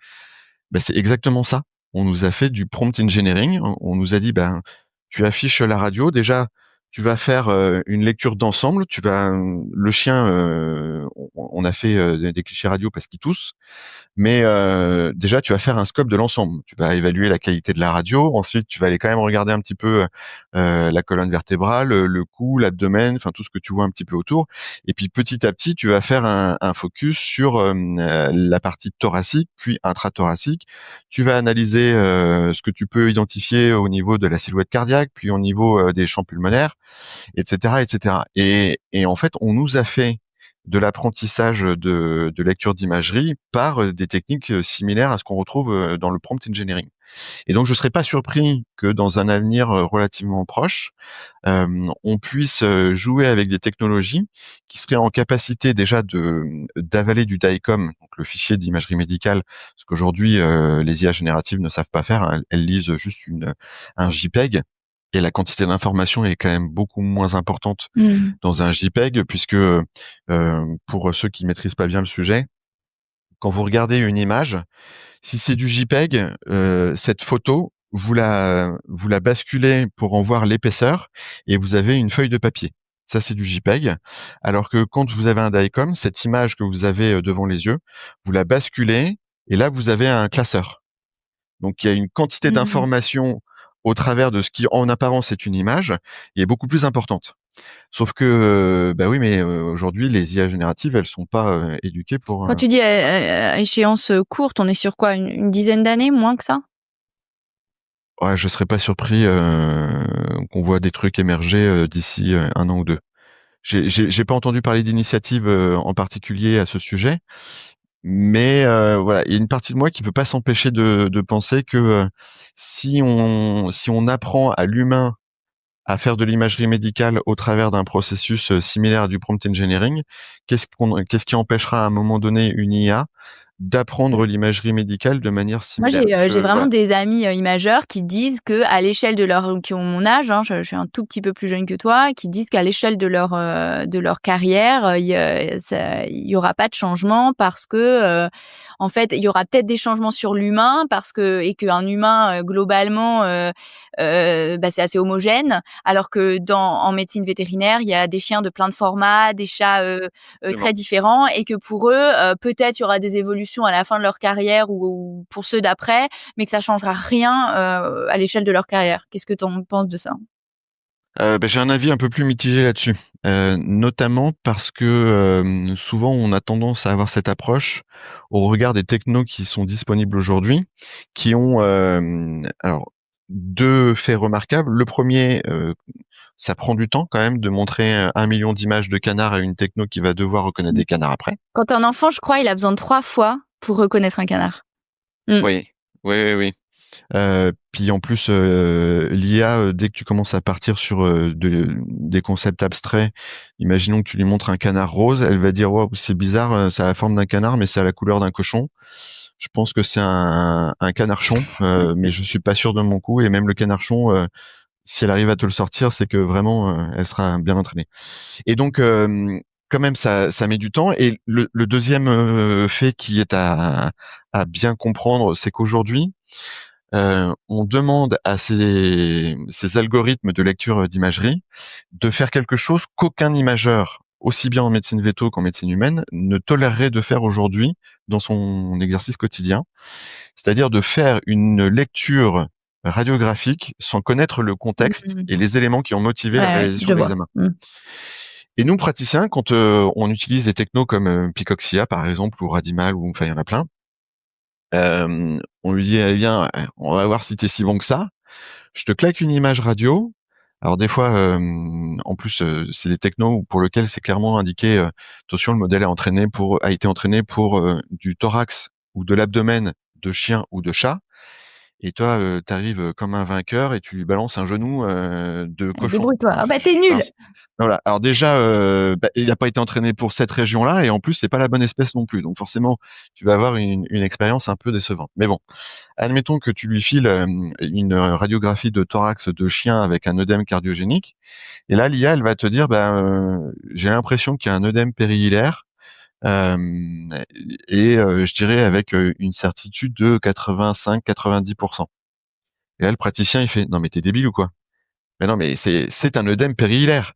[SPEAKER 3] bah, c'est exactement ça. On nous a fait du prompt engineering. On nous a dit, ben, tu affiches la radio. Déjà, tu vas faire une lecture d'ensemble. Le chien, on a fait des clichés radio parce qu'il tousse. Mais déjà, tu vas faire un scope de l'ensemble. Tu vas évaluer la qualité de la radio. Ensuite, tu vas aller quand même regarder un petit peu la colonne vertébrale, le cou, l'abdomen, enfin tout ce que tu vois un petit peu autour. Et puis petit à petit, tu vas faire un focus sur la partie thoracique, puis intrathoracique. Tu vas analyser ce que tu peux identifier au niveau de la silhouette cardiaque, puis au niveau des champs pulmonaires, etc., etc. Et en fait, on nous a fait de l'apprentissage de lecture d'imagerie par des techniques similaires à ce qu'on retrouve dans le prompt engineering. Et donc, je ne serais pas surpris que dans un avenir relativement proche, on puisse jouer avec des technologies qui seraient en capacité déjà d'avaler du DICOM, donc le fichier d'imagerie médicale, ce qu'aujourd'hui les IA génératives ne savent pas faire. Hein. Elles lisent juste un JPEG. Et la quantité d'information est quand même beaucoup moins importante dans un JPEG, puisque pour ceux qui maîtrisent pas bien le sujet, quand vous regardez une image, si c'est du JPEG, cette photo, vous la basculez pour en voir l'épaisseur et vous avez une feuille de papier. Ça, c'est du JPEG. Alors que quand vous avez un DICOM, cette image que vous avez devant les yeux, vous la basculez et là, vous avez un classeur. Donc, il y a une quantité d'informations au travers de ce qui, en apparence, est une image, et est beaucoup plus importante. Sauf que, bah oui, mais aujourd'hui, les IA génératives, elles sont pas éduquées pour.
[SPEAKER 2] Quand tu dis à échéance courte, on est sur quoi, une dizaine d'années, moins que ça?
[SPEAKER 3] Ouais, je serais pas surpris qu'on voit des trucs émerger d'ici 1 an ou 2. J'ai pas entendu parler d'initiative en particulier à ce sujet, mais voilà, il y a une partie de moi qui peut pas s'empêcher de penser que si on apprend à l'humain à faire de l'imagerie médicale au travers d'un processus similaire à du prompt engineering, qu'est-ce qui empêchera à un moment donné une IA d'apprendre l'imagerie médicale de manière
[SPEAKER 2] Moi,
[SPEAKER 3] similaire?
[SPEAKER 2] j'ai vraiment
[SPEAKER 3] Voilà.
[SPEAKER 2] des amis imageurs qui disent que à l'échelle de leur qui ont mon âge, hein, je suis un tout petit peu plus jeune que toi, qui disent qu'à l'échelle de leur carrière, il y aura pas de changement parce que en fait, il y aura peut-être des changements sur l'humain et qu'un humain globalement bah, c'est assez homogène, alors que en médecine vétérinaire, il y a des chiens de plein de formats, des chats très différents, et que pour eux, peut-être il y aura des évolutions à la fin de leur carrière ou pour ceux d'après, mais que ça changera rien à l'échelle de leur carrière. Qu'est-ce que tu en penses de ça?
[SPEAKER 3] Bah, j'ai un avis un peu plus mitigé là-dessus, notamment parce que souvent on a tendance à avoir cette approche au regard des technos qui sont disponibles aujourd'hui, qui ont alors 2 faits remarquables. Le premier, ça prend du temps quand même de montrer 1 million d'images de canards à une techno qui va devoir reconnaître des canards après.
[SPEAKER 2] Quand un enfant, je crois, il a besoin de 3 fois pour reconnaître un canard. Mmh.
[SPEAKER 3] Oui, oui, oui, oui. Puis en plus, l'IA, dès que tu commences à partir sur des concepts abstraits, imaginons que tu lui montres un canard rose, elle va dire waouh, c'est bizarre, ça a la forme d'un canard, mais c'est à la couleur d'un cochon. Je pense que c'est un canarchon, mais je suis pas sûr de mon coup. Et même le canarchon, si elle arrive à te le sortir, c'est que vraiment, elle sera bien entraînée. Et donc, quand même, ça met du temps. Et le deuxième fait qui est à bien comprendre, c'est qu'aujourd'hui, on demande à ces algorithmes de lecture d'imagerie de faire quelque chose qu'aucun imageur, aussi bien en médecine véto qu'en médecine humaine, ne tolérerait de faire aujourd'hui dans son exercice quotidien. C'est-à-dire de faire une lecture radiographique sans connaître le contexte
[SPEAKER 2] Mmh.
[SPEAKER 3] et les éléments qui ont motivé la
[SPEAKER 2] Ouais,
[SPEAKER 3] réalisation
[SPEAKER 2] je
[SPEAKER 3] de
[SPEAKER 2] vois.
[SPEAKER 3] l'examen.
[SPEAKER 2] Mmh.
[SPEAKER 3] Et nous, praticiens, quand on utilise des technos comme Picoxia, par exemple, ou Radimal, ou enfin, il y en a plein, on lui dit, allez, viens, on va voir si t'es si bon que ça. Je te claque une image radio. Alors des fois, en plus, c'est des technos pour lesquels c'est clairement indiqué, attention, le modèle a été entraîné pour du thorax ou de l'abdomen de chien ou de chat. Et toi, tu arrives comme un vainqueur et tu lui balances un genou de cochon.
[SPEAKER 2] Débrouille-toi.
[SPEAKER 3] Alors,
[SPEAKER 2] Ah bah t'es nul.
[SPEAKER 3] voilà. Alors déjà, il n'a pas été entraîné pour cette région-là et en plus, c'est pas la bonne espèce non plus. Donc forcément, tu vas avoir une expérience un peu décevante. Mais bon, admettons que tu lui files une radiographie de thorax de chien avec un œdème cardiogénique. Et là, l'IA, elle va te dire, j'ai l'impression qu'il y a un œdème périhilaire. Euh, je dirais avec une certitude de 85-90%. Et là, le praticien, il fait, non, mais t'es débile ou quoi? Mais non, mais c'est un œdème périhilaire.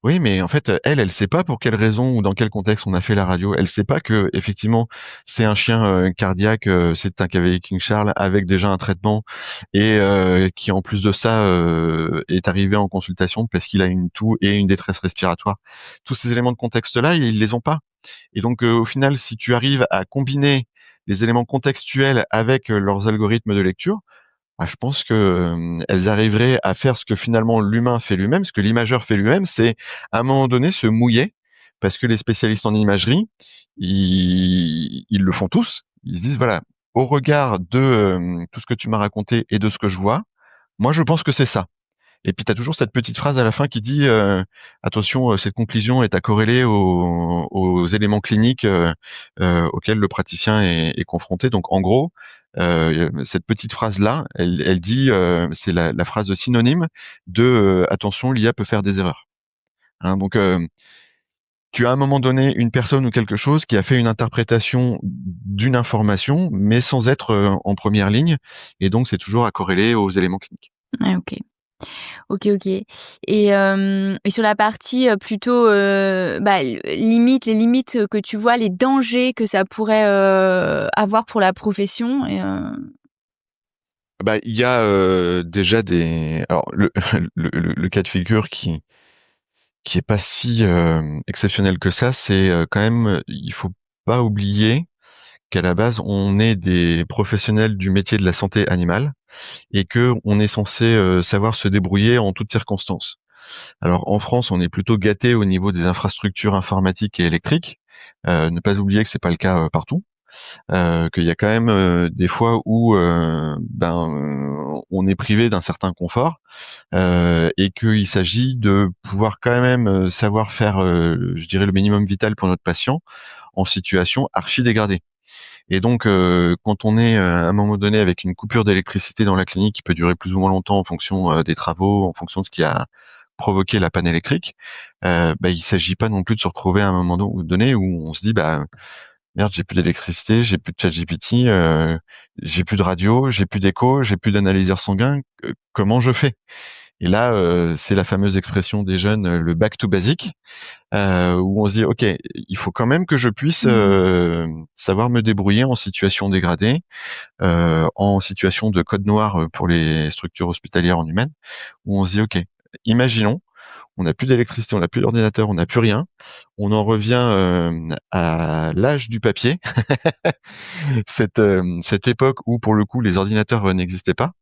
[SPEAKER 3] Oui, mais en fait, elle sait pas pour quelle raison ou dans quel contexte on a fait la radio. Elle sait pas que effectivement c'est un chien cardiaque, c'est un cavalier King Charles avec déjà un traitement et qui en plus de ça est arrivé en consultation parce qu'il a une toux et une détresse respiratoire. Tous ces éléments de contexte-là, ils les ont pas. Et donc au final, si tu arrives à combiner les éléments contextuels avec leurs algorithmes de lecture, je pense que elles arriveraient à faire ce que finalement l'humain fait lui-même, ce que l'imageur fait lui-même, c'est à un moment donné se mouiller, parce que les spécialistes en imagerie, ils le font tous. Ils se disent voilà, au regard de tout ce que tu m'as raconté et de ce que je vois, moi je pense que c'est ça. Et puis tu as toujours cette petite phrase à la fin qui dit attention, cette conclusion est à corréler aux éléments cliniques auxquels le praticien est confronté. Donc en gros, cette petite phrase-là, elle dit, c'est la phrase synonyme de attention, l'IA peut faire des erreurs. Hein, donc tu as à un moment donné une personne ou quelque chose qui a fait une interprétation d'une information, mais sans être en première ligne, et donc c'est toujours à corréler aux éléments cliniques.
[SPEAKER 2] Ouais, ok. Ok. Et sur la partie plutôt les limites que tu vois, les dangers que ça pourrait avoir pour la profession.
[SPEAKER 3] Il y a déjà des. Alors le cas de figure qui est pas si exceptionnel que ça, c'est quand même, il faut pas oublier qu'à la base on est des professionnels du métier de la santé animale et que on est censé savoir se débrouiller en toutes circonstances. Alors en France, on est plutôt gâté au niveau des infrastructures informatiques et électriques. Ne pas oublier que c'est pas le cas partout. Qu'il y a quand même des fois où on est privé d'un certain confort et qu'il s'agit de pouvoir quand même savoir faire, je dirais, le minimum vital pour notre patient en situation archi dégradée. Et donc, quand on est à un moment donné avec une coupure d'électricité dans la clinique qui peut durer plus ou moins longtemps en fonction des travaux, en fonction de ce qui a provoqué la panne électrique, il s'agit pas non plus de se retrouver à un moment donné où on se dit merde, j'ai plus d'électricité, j'ai plus de ChatGPT, j'ai plus de radio, j'ai plus d'écho, j'ai plus d'analyseur sanguin. Comment je fais? Et là, c'est la fameuse expression des jeunes, le back to basic, où on se dit, ok, il faut quand même que je puisse savoir me débrouiller en situation dégradée, en situation de code noir pour les structures hospitalières en humaine, où on se dit, ok, imaginons, on n'a plus d'électricité, on n'a plus d'ordinateur, on n'a plus rien. On en revient à l'âge du papier, cette époque où pour le coup les ordinateurs n'existaient pas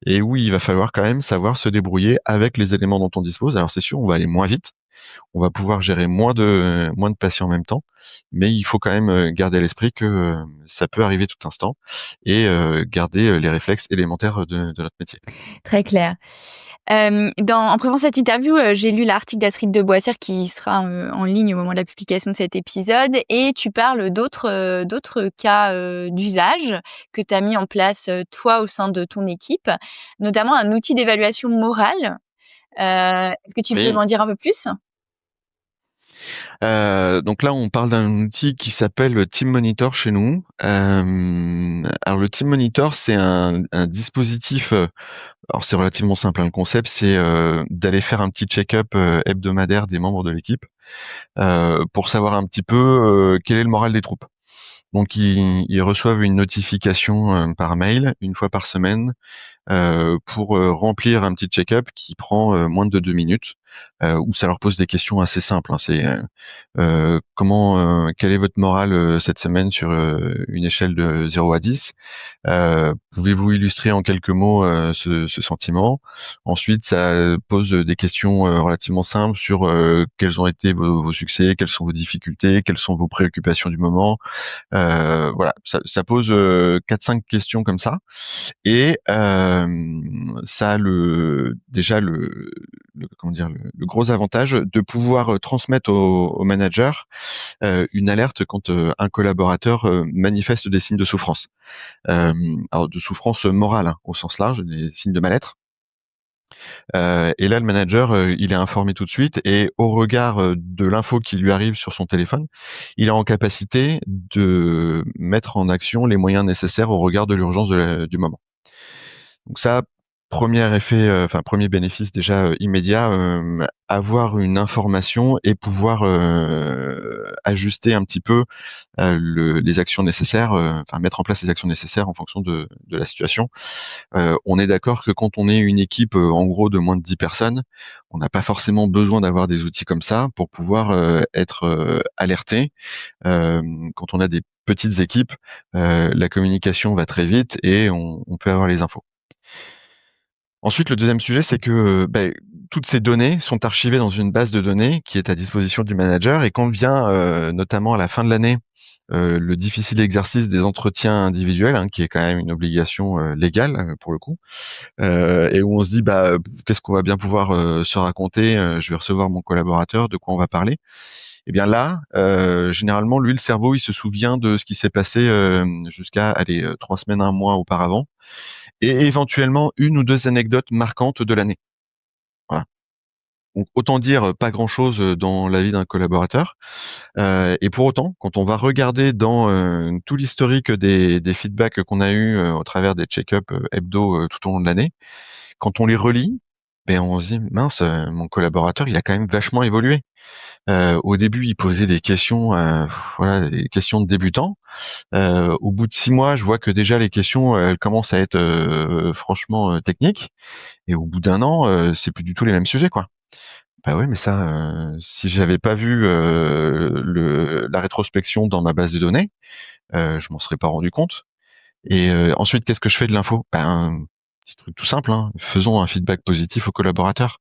[SPEAKER 3] et où il va falloir quand même savoir se débrouiller avec les éléments dont on dispose. Alors c'est sûr, on va aller moins vite, on va pouvoir gérer moins de patients en même temps, mais il faut quand même garder à l'esprit que ça peut arriver tout instant et garder les réflexes élémentaires de notre métier.
[SPEAKER 2] Très clair. En préparant cette interview, j'ai lu l'article d'Astrid de Boissière qui sera en ligne au moment de la publication de cet épisode et tu parles d'autres cas d'usage que tu as mis en place, toi, au sein de ton équipe, notamment un outil d'évaluation morale. Est-ce que tu peux
[SPEAKER 3] Oui.
[SPEAKER 2] m'en dire un peu plus?
[SPEAKER 3] Donc là, on parle d'un outil qui s'appelle Team Monitor chez nous. Alors le Team Monitor, c'est un dispositif. Alors c'est relativement simple, hein. Le concept, c'est d'aller faire un petit check-up hebdomadaire des membres de l'équipe pour savoir un petit peu quel est le moral des troupes. Donc ils reçoivent une notification par mail une fois par semaine pour remplir un petit check-up qui prend moins de 2 minutes, où ça leur pose des questions assez simples, hein. C'est quel est votre moral cette semaine sur une échelle de 0 à 10? Pouvez-vous illustrer en quelques mots ce sentiment? Ensuite, ça pose des questions relativement simples sur quels ont été vos succès, quelles sont vos difficultés, quelles sont vos préoccupations du moment. Voilà, ça pose 4-5 questions comme ça. Et ça a déjà le gros avantage de pouvoir transmettre au manager une alerte quand un collaborateur manifeste des signes de souffrance. Alors de souffrance morale, hein, au sens large, des signes de mal-être. Et là, le manager, il est informé tout de suite et au regard de l'info qui lui arrive sur son téléphone, il est en capacité de mettre en action les moyens nécessaires au regard de l'urgence du moment. Donc ça, premier effet, premier bénéfice déjà immédiat, avoir une information et pouvoir ajuster un petit peu les actions nécessaires, mettre en place les actions nécessaires en fonction de la situation. On est d'accord que quand on est une équipe en gros de moins de 10 personnes, on n'a pas forcément besoin d'avoir des outils comme ça pour pouvoir être alerté. Quand on a des petites équipes, la communication va très vite et on peut avoir les infos. Ensuite, le deuxième sujet, c'est que toutes ces données sont archivées dans une base de données qui est à disposition du manager. Et quand vient, notamment à la fin de l'année, le difficile exercice des entretiens individuels, hein, qui est quand même une obligation légale pour le coup, et où on se dit qu'est-ce qu'on va bien pouvoir se raconter, je vais recevoir mon collaborateur, de quoi on va parler. Et bien là, généralement, lui, le cerveau, il se souvient de ce qui s'est passé jusqu'à 3 semaines, 1 mois auparavant, et éventuellement 1 ou 2 anecdotes marquantes de l'année. Voilà. Donc autant dire pas grand-chose dans la vie d'un collaborateur. Et pour autant, quand on va regarder dans tout l'historique des feedbacks qu'on a eu au travers des check-up hebdo tout au long de l'année, quand on les relit, on se dit mince, mon collaborateur, il a quand même vachement évolué. Au début, il posait des questions, des questions de débutants. Au bout de 6 mois, je vois que déjà les questions, elles commencent à être franchement techniques. Et au bout d'1 an, c'est plus du tout les mêmes sujets, quoi. Bah ouais, mais ça, si j'avais pas vu la rétrospection dans ma base de données, je m'en serais pas rendu compte. Et ensuite, qu'est-ce que je fais de l'info? Petit truc tout simple, hein, faisons un feedback positif aux collaborateurs.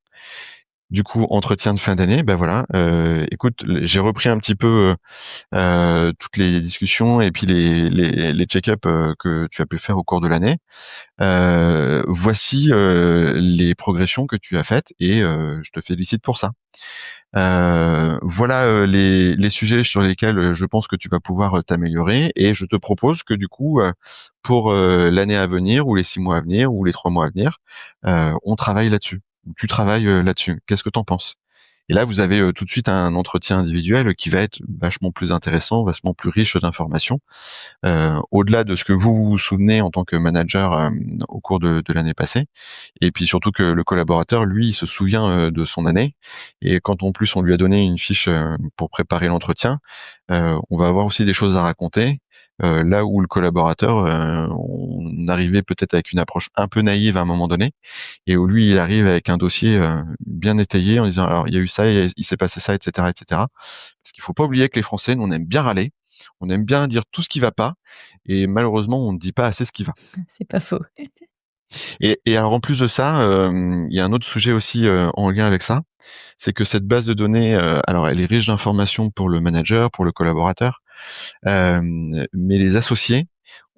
[SPEAKER 3] Du coup, entretien de fin d'année, écoute, j'ai repris un petit peu toutes les discussions et puis les check-up que tu as pu faire au cours de l'année. Voici les progressions que tu as faites et je te félicite pour ça. Voilà les sujets sur lesquels je pense que tu vas pouvoir t'améliorer et je te propose que du coup, pour l'année à venir ou les 6 mois à venir ou les 3 mois à venir, on travaille là-dessus. Tu travailles là-dessus. Qu'est-ce que t'en penses? Et là, vous avez tout de suite un entretien individuel qui va être vachement plus intéressant, vachement plus riche d'informations, au-delà de ce que vous vous souvenez en tant que manager au cours de l'année passée. Et puis surtout que le collaborateur, lui, il se souvient de son année. Et quand en plus on lui a donné une fiche pour préparer l'entretien, on va avoir aussi des choses à raconter. Là où le collaborateur, on arrivait peut-être avec une approche un peu naïve à un moment donné, et où lui, il arrive avec un dossier bien étayé en disant alors il y a eu ça, il s'est passé ça, etc., etc. Parce qu'il faut pas oublier que les Français, nous, on aime bien râler, on aime bien dire tout ce qui va pas, et malheureusement, on ne dit pas assez ce qui va.
[SPEAKER 2] C'est pas faux.
[SPEAKER 3] Et alors en plus de ça, il y a un autre sujet aussi en lien avec ça, c'est que cette base de données, alors elle est riche d'informations pour le manager, pour le collaborateur, mais les associés,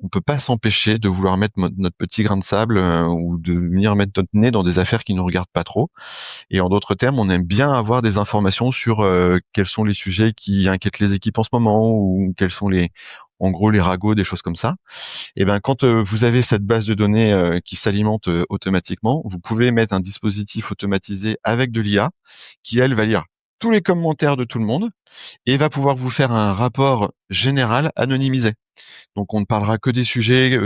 [SPEAKER 3] on peut pas s'empêcher de vouloir mettre notre petit grain de sable ou de venir mettre notre nez dans des affaires qui nous regardent pas trop. Et en d'autres termes, on aime bien avoir des informations sur quels sont les sujets qui inquiètent les équipes en ce moment ou quels sont en gros les ragots, des choses comme ça. Et ben quand vous avez cette base de données qui s'alimente automatiquement, vous pouvez mettre un dispositif automatisé avec de l'IA qui elle va lire tous les commentaires de tout le monde et va pouvoir vous faire un rapport général anonymisé. Donc on ne parlera que des sujets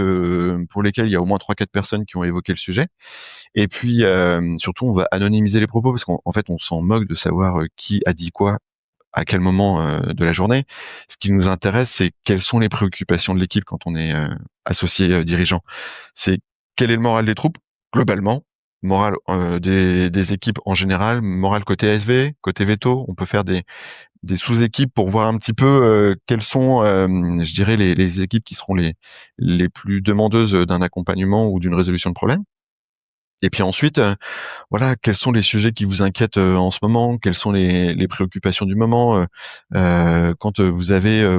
[SPEAKER 3] pour lesquels il y a au moins 3-4 personnes qui ont évoqué le sujet. Et puis surtout on va anonymiser les propos parce qu'en fait on s'en moque de savoir qui a dit quoi à quel moment de la journée. Ce qui nous intéresse, c'est quelles sont les préoccupations de l'équipe quand on est associé dirigeant. C'est quel est le moral des troupes globalement, morale des équipes en général, morale côté ASV, côté veto. On peut faire des sous-équipes pour voir un petit peu quelles sont, je dirais, les équipes qui seront les plus demandeuses d'un accompagnement ou d'une résolution de problème. Et puis ensuite, voilà, quels sont les sujets qui vous inquiètent en ce moment, quelles sont les préoccupations du moment, quand vous avez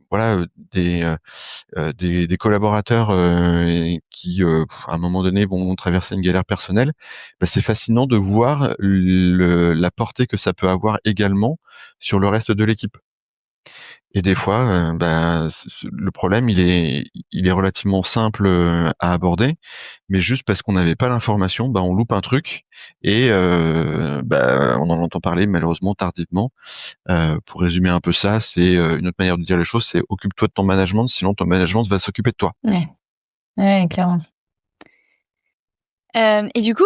[SPEAKER 3] voilà des collaborateurs qui à un moment donné vont traverser une galère personnelle, bah, c'est fascinant de voir la portée que ça peut avoir également sur le reste de l'équipe. Et des fois, bah, le problème, il est relativement simple à aborder, mais juste parce qu'on n'avait pas l'information, bah, on loupe un truc et bah, on en entend parler malheureusement tardivement. Pour résumer un peu ça, c'est une autre manière de dire les choses, c'est occupe-toi de ton management, sinon ton management va s'occuper de toi.
[SPEAKER 2] Ouais, ouais, clairement. Et du coup,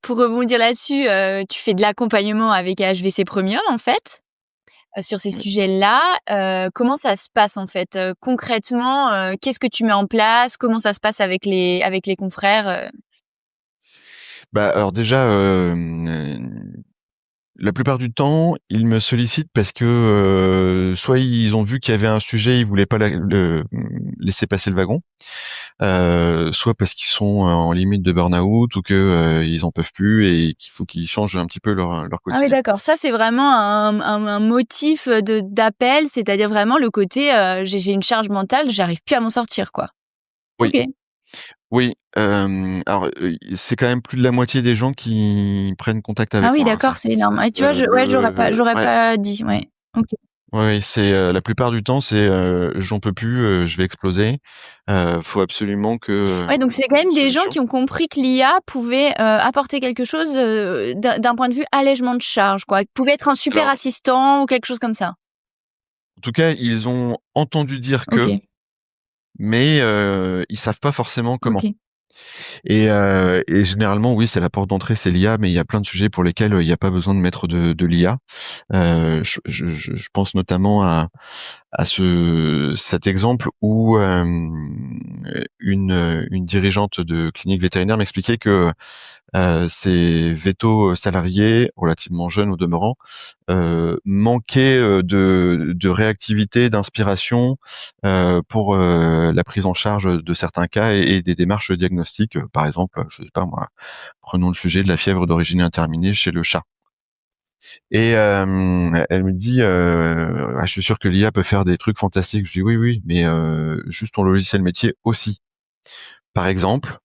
[SPEAKER 2] pour rebondir là-dessus, tu fais de l'accompagnement avec HVC Premium, en fait, sur ces sujets-là. Comment ça se passe, en fait? Concrètement, qu'est-ce que tu mets en place? Comment ça se passe avec les confrères?
[SPEAKER 3] Bah, alors déjà, la plupart du temps, ils me sollicitent parce que soit ils ont vu qu'il y avait un sujet, ils voulaient pas laisser passer le wagon, soit parce qu'ils sont en limite de burn-out ou que ils en peuvent plus et qu'il faut qu'ils changent un petit peu leur
[SPEAKER 2] Ah oui,
[SPEAKER 3] quotidien.
[SPEAKER 2] d'accord. Ça, c'est vraiment un motif d'appel, c'est-à-dire vraiment le côté, j'ai une charge mentale, j'arrive plus à m'en sortir, quoi.
[SPEAKER 3] Oui,
[SPEAKER 2] OK.
[SPEAKER 3] oui. Alors, c'est quand même plus de la moitié des gens qui prennent contact
[SPEAKER 2] Ah
[SPEAKER 3] avec
[SPEAKER 2] oui,
[SPEAKER 3] moi, hein,
[SPEAKER 2] d'accord,
[SPEAKER 3] ça.
[SPEAKER 2] c'est énorme. Et tu vois, j'aurais
[SPEAKER 3] Ouais.
[SPEAKER 2] pas dit, ouais. OK.
[SPEAKER 3] Oui, c'est la plupart du temps, c'est j'en peux plus, je vais exploser. Faut absolument que
[SPEAKER 2] Ouais, donc c'est
[SPEAKER 3] on
[SPEAKER 2] quand
[SPEAKER 3] ait une
[SPEAKER 2] même des gens
[SPEAKER 3] solution.
[SPEAKER 2] qui ont compris que l'IA pouvait, apporter quelque chose, d'un point de vue allègement de charge, quoi. Pouvait être un super
[SPEAKER 3] Alors,
[SPEAKER 2] assistant ou quelque chose comme ça.
[SPEAKER 3] en tout cas, ils ont entendu dire que,
[SPEAKER 2] OK,
[SPEAKER 3] mais ils savent pas forcément comment.
[SPEAKER 2] OK.
[SPEAKER 3] Et généralement, oui, c'est la porte d'entrée, c'est l'IA, mais il y a plein de sujets pour lesquels il n'y a pas besoin de mettre de l'IA. Je pense notamment à cet exemple où une dirigeante de clinique vétérinaire m'expliquait que ces vétos salariés, relativement jeunes au demeurant, manquaient de réactivité, d'inspiration pour la prise en charge de certains cas et des démarches diagnostiques. Par exemple, je sais pas moi, prenons le sujet de la fièvre d'origine indéterminée chez le chat. Et elle me dit, ah, je suis sûr que l'IA peut faire des trucs fantastiques. Je dis oui, oui, mais juste ton logiciel métier aussi. Par exemple,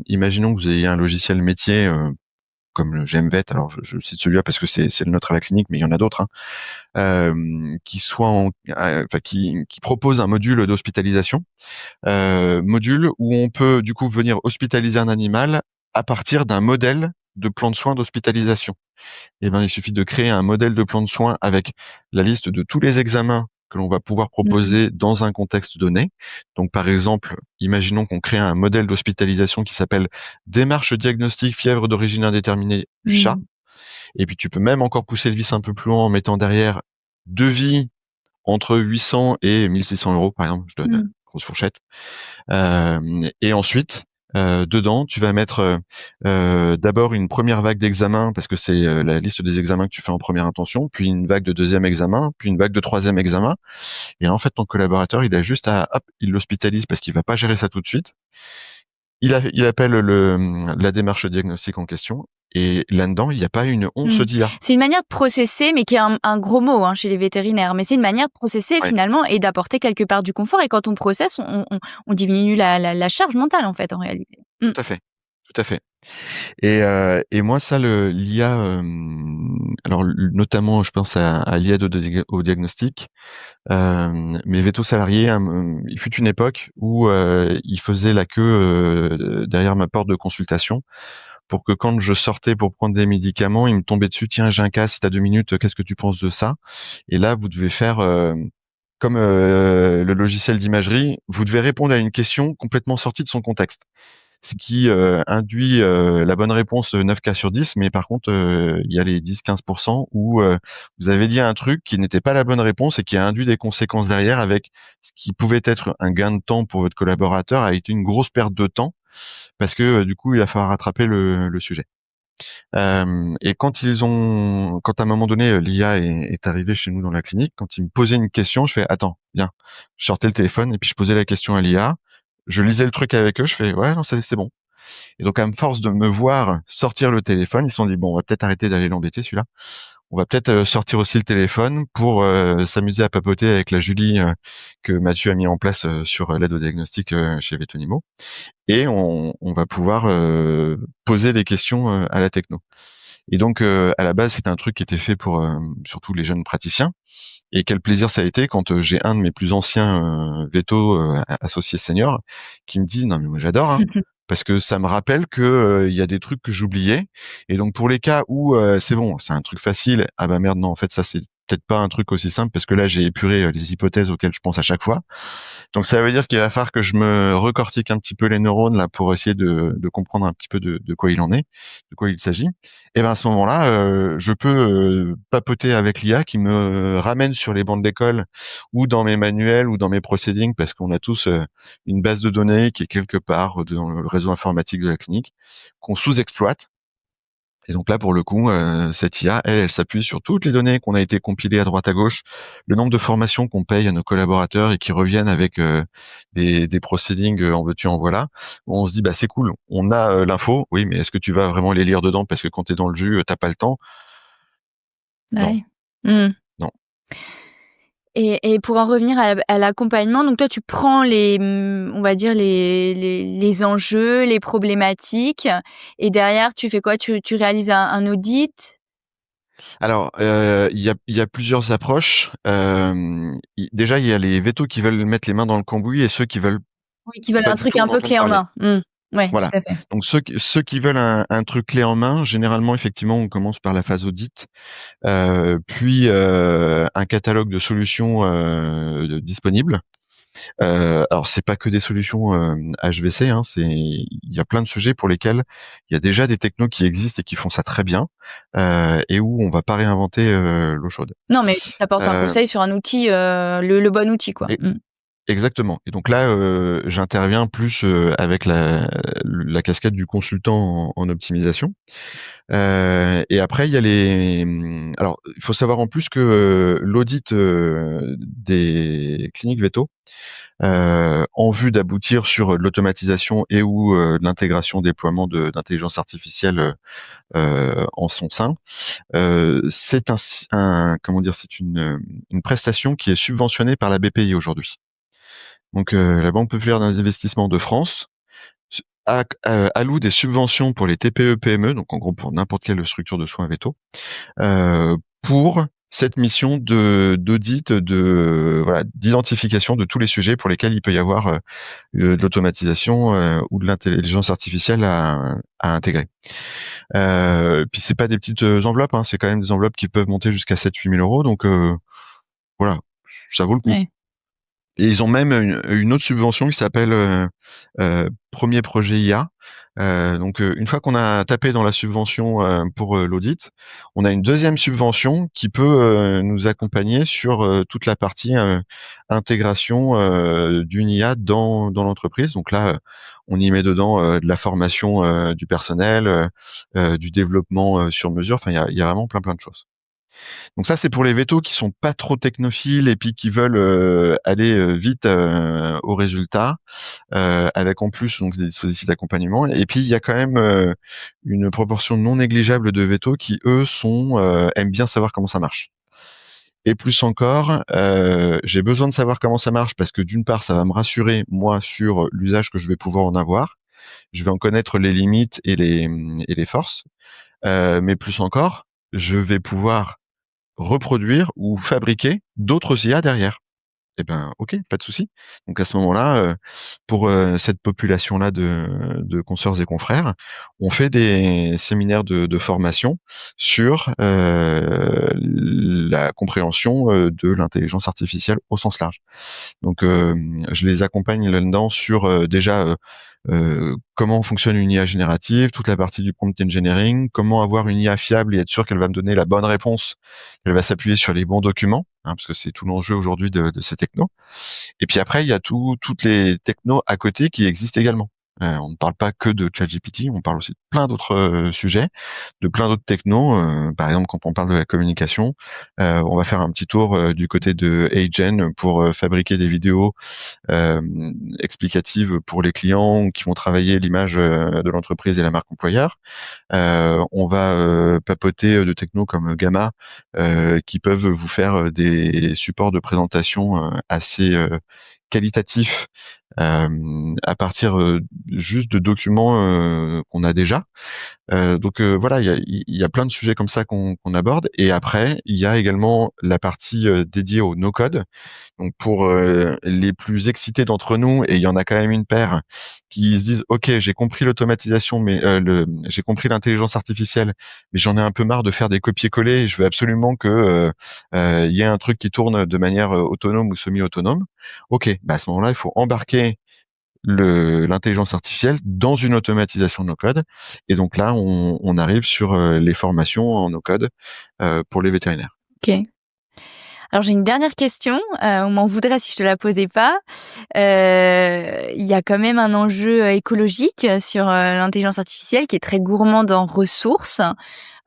[SPEAKER 3] imaginons que vous ayez un logiciel métier comme le GMVET, alors je cite celui-là parce que c'est le nôtre à la clinique, mais il y en a d'autres, hein, qui soit enfin qui propose un module d'hospitalisation, module où on peut du coup venir hospitaliser un animal à partir d'un modèle de plan de soins d'hospitalisation. Eh ben, il suffit de créer un modèle de plan de soins avec la liste de tous les examens que l'on va pouvoir
[SPEAKER 2] Mmh.
[SPEAKER 3] proposer dans un contexte donné. Donc, par exemple, imaginons qu'on crée un modèle d'hospitalisation qui s'appelle démarche diagnostic fièvre d'origine indéterminée chat.
[SPEAKER 2] Mmh.
[SPEAKER 3] Et puis, tu peux même encore pousser le vice un peu plus loin en mettant derrière devis entre 800 et 1600 euros, par exemple. Je donne une
[SPEAKER 2] Mmh.
[SPEAKER 3] grosse fourchette. Et ensuite, dedans, tu vas mettre d'abord une première vague d'examens parce que c'est la liste des examens que tu fais en première intention, puis une vague de deuxième examen, puis une vague de troisième examen. Et en fait, ton collaborateur, il a juste à, hop, il l'hospitalise parce qu'il va pas gérer ça tout de suite. Il appelle la démarche diagnostique en question. Et là-dedans, il n'y a pas une once
[SPEAKER 2] Mmh.
[SPEAKER 3] d'IA.
[SPEAKER 2] C'est une manière de processer, mais qui est un gros mot, hein, chez les vétérinaires, mais c'est une manière de processer
[SPEAKER 3] Ouais,
[SPEAKER 2] finalement et d'apporter quelque part du confort et quand on processe, on diminue la charge mentale, en fait, en réalité. Mmh.
[SPEAKER 3] tout à fait. Tout à fait. Et moi, ça, l'IA, alors notamment, je pense à l'IA au diagnostic. Mes vétos salariés, il fut une époque où ils faisaient la queue derrière ma porte de consultation pour que quand je sortais pour prendre des médicaments, ils me tombaient dessus. Tiens, j'ai un cas, si t'as 2 minutes, qu'est-ce que tu penses de ça? Et là, vous devez faire comme le logiciel d'imagerie, vous devez répondre à une question complètement sortie de son contexte, ce qui induit la bonne réponse 9 cas sur 10, mais par contre, il y a les 10-15% où vous avez dit un truc qui n'était pas la bonne réponse et qui a induit des conséquences derrière avec ce qui pouvait être un gain de temps pour votre collaborateur a été une grosse perte de temps parce que du coup, il va falloir rattraper le sujet. Et quand à un moment donné, l'IA est arrivée chez nous dans la clinique, quand ils me posaient une question, je fais attends, viens, je sortais le téléphone et puis je posais la question à l'IA, je lisais le truc avec eux, je fais ouais non c'est bon. Et donc à force de me voir sortir le téléphone, ils se sont dit bon, on va peut-être arrêter d'aller l'embêter celui-là. On va peut-être sortir aussi le téléphone pour s'amuser à papoter avec la Julie que Mathieu a mis en place sur l'aide au diagnostic chez Vetonimo. Et on va pouvoir poser les questions à la techno. Et donc, à la base, c'était un truc qui était fait pour surtout les jeunes praticiens. Et quel plaisir ça a été quand j'ai un de mes plus anciens vétos associés seniors qui me dit non mais moi j'adore hein, parce que ça me rappelle que il y a des trucs que j'oubliais et donc pour les cas où c'est bon c'est un truc facile ah bah merde non en fait ça c'est peut-être pas un truc aussi simple parce que là j'ai épuré les hypothèses auxquelles je pense à chaque fois donc ça veut dire qu'il va falloir que je me recortique un petit peu les neurones là pour essayer de comprendre un petit peu de quoi il en est, de quoi il s'agit. Et ben à ce moment-là, je peux papoter avec l'IA qui me ramène sur les bancs de l'école ou dans mes manuels ou dans mes proceedings parce qu'on a tous une base de données qui est quelque part dans le réseau informatique de la clinique qu'on sous-exploite. Et donc là, pour le coup, cette IA, elle s'appuie sur toutes les données qu'on a été compilées à droite à gauche, le nombre de formations qu'on paye à nos collaborateurs et qui reviennent avec des proceedings en veux-tu en voilà. On se dit bah c'est cool, on a l'info, oui, mais est-ce que tu vas vraiment les lire dedans parce que quand t'es dans le jus, t'as pas le temps? Non,
[SPEAKER 2] Ouais. Mmh.
[SPEAKER 3] non.
[SPEAKER 2] Et pour en revenir à l'accompagnement, donc toi tu prends on va dire les enjeux, les problématiques, et derrière tu fais quoi? Tu réalises un audit?
[SPEAKER 3] Alors, il y a plusieurs approches. Déjà, il y a les vétos qui veulent mettre les mains dans le cambouis et ceux qui veulent
[SPEAKER 2] Oui, qui veulent
[SPEAKER 3] pas
[SPEAKER 2] un
[SPEAKER 3] du
[SPEAKER 2] truc
[SPEAKER 3] tout
[SPEAKER 2] un
[SPEAKER 3] en
[SPEAKER 2] peu
[SPEAKER 3] entendre
[SPEAKER 2] clé en
[SPEAKER 3] parler.
[SPEAKER 2] main. Mmh. Ouais,
[SPEAKER 3] Voilà.
[SPEAKER 2] tout à fait.
[SPEAKER 3] Donc ceux qui veulent un truc clé en main, généralement, effectivement, on commence par la phase audit, puis un catalogue de solutions disponibles. Alors c'est pas que des solutions HVC, hein, il y a plein de sujets pour lesquels il y a déjà des technos qui existent et qui font ça très bien, et où on va pas réinventer l'eau chaude.
[SPEAKER 2] Non, mais tu apportes un
[SPEAKER 3] Euh,
[SPEAKER 2] conseil sur un outil, le bon outil quoi.
[SPEAKER 3] et-
[SPEAKER 2] Mmh.
[SPEAKER 3] Exactement. Et donc là, j'interviens plus avec la casquette du consultant en optimisation. Et après, il y a alors, il faut savoir en plus que l'audit des cliniques Veto, en vue d'aboutir sur de l'automatisation et ou de l'intégration, déploiement d'intelligence artificielle en son sein, c'est comment dire, c'est une prestation qui est subventionnée par la BPI aujourd'hui. Donc, la Banque populaire d'investissement de France alloue des subventions pour les TPE-PME, donc en gros pour n'importe quelle structure de soins Veto, pour cette mission d'audit, voilà, d'identification de tous les sujets pour lesquels il peut y avoir de l'automatisation ou de l'intelligence artificielle à intégrer. Puis c'est pas des petites enveloppes, hein, c'est quand même des enveloppes qui peuvent monter jusqu'à 7 000 à 8 000 euros, donc voilà, ça vaut le coup.
[SPEAKER 2] Ouais.
[SPEAKER 3] Et ils ont même une autre subvention qui s'appelle Premier Projet IA. Donc une fois qu'on a tapé dans la subvention pour l'audit, on a une deuxième subvention qui peut nous accompagner sur toute la partie intégration d'une IA dans l'entreprise. Donc là, on y met dedans de la formation du personnel, du développement sur mesure. Enfin, il y a vraiment plein de choses. Donc ça, c'est pour les vétos qui sont pas trop technophiles et puis qui veulent aller vite au résultat, avec en plus donc des dispositifs d'accompagnement. Et puis il y a quand même une proportion non négligeable de vétos qui eux aiment bien savoir comment ça marche. Et plus encore, j'ai besoin de savoir comment ça marche parce que d'une part, ça va me rassurer moi sur l'usage que je vais pouvoir en avoir. Je vais en connaître les limites et les forces. Mais plus encore, je vais pouvoir reproduire ou fabriquer d'autres IA derrière. Eh ben, ok, pas de souci. Donc à ce moment-là, pour cette population-là de consoeurs et confrères, on fait des séminaires de formation sur la compréhension de l'intelligence artificielle au sens large. Donc, je les accompagne là-dedans sur déjà comment fonctionne une IA générative, toute la partie du prompt engineering, comment avoir une IA fiable et être sûr qu'elle va me donner la bonne réponse, qu'elle va s'appuyer sur les bons documents, hein, parce que c'est tout l'enjeu aujourd'hui de ces technos. Et puis après, il y a toutes les technos à côté qui existent également. On ne parle pas que de ChatGPT, on parle aussi de plein d'autres sujets, de plein d'autres technos. Par exemple, quand on parle de la communication, on va faire un petit tour du côté de Agen pour fabriquer des vidéos euh, explicatives pour les clients qui vont travailler l'image de l'entreprise et la marque employeur. On va papoter de technos comme Gamma qui peuvent vous faire des supports de présentation assez qualitatifs à partir juste de documents qu'on a déjà. Voilà, il y a plein de sujets comme ça qu'on aborde. Et après, il y a également la partie dédiée au no-code. Donc pour les plus excités d'entre nous, et il y en a quand même une paire, qui se disent, OK, j'ai compris l'automatisation, mais j'ai compris l'intelligence artificielle, mais j'en ai un peu marre de faire des copier-coller. Je veux absolument que il y ait un truc qui tourne de manière autonome ou semi-autonome. OK, bah à ce moment-là, il faut embarquer l'intelligence artificielle dans une automatisation no code. Et donc là, on arrive sur les formations en no code pour les vétérinaires.
[SPEAKER 2] Ok. Alors j'ai une dernière question, on m'en voudrait si je te la posais pas. Il y a quand même un enjeu écologique sur l'intelligence artificielle qui est très gourmande en ressources.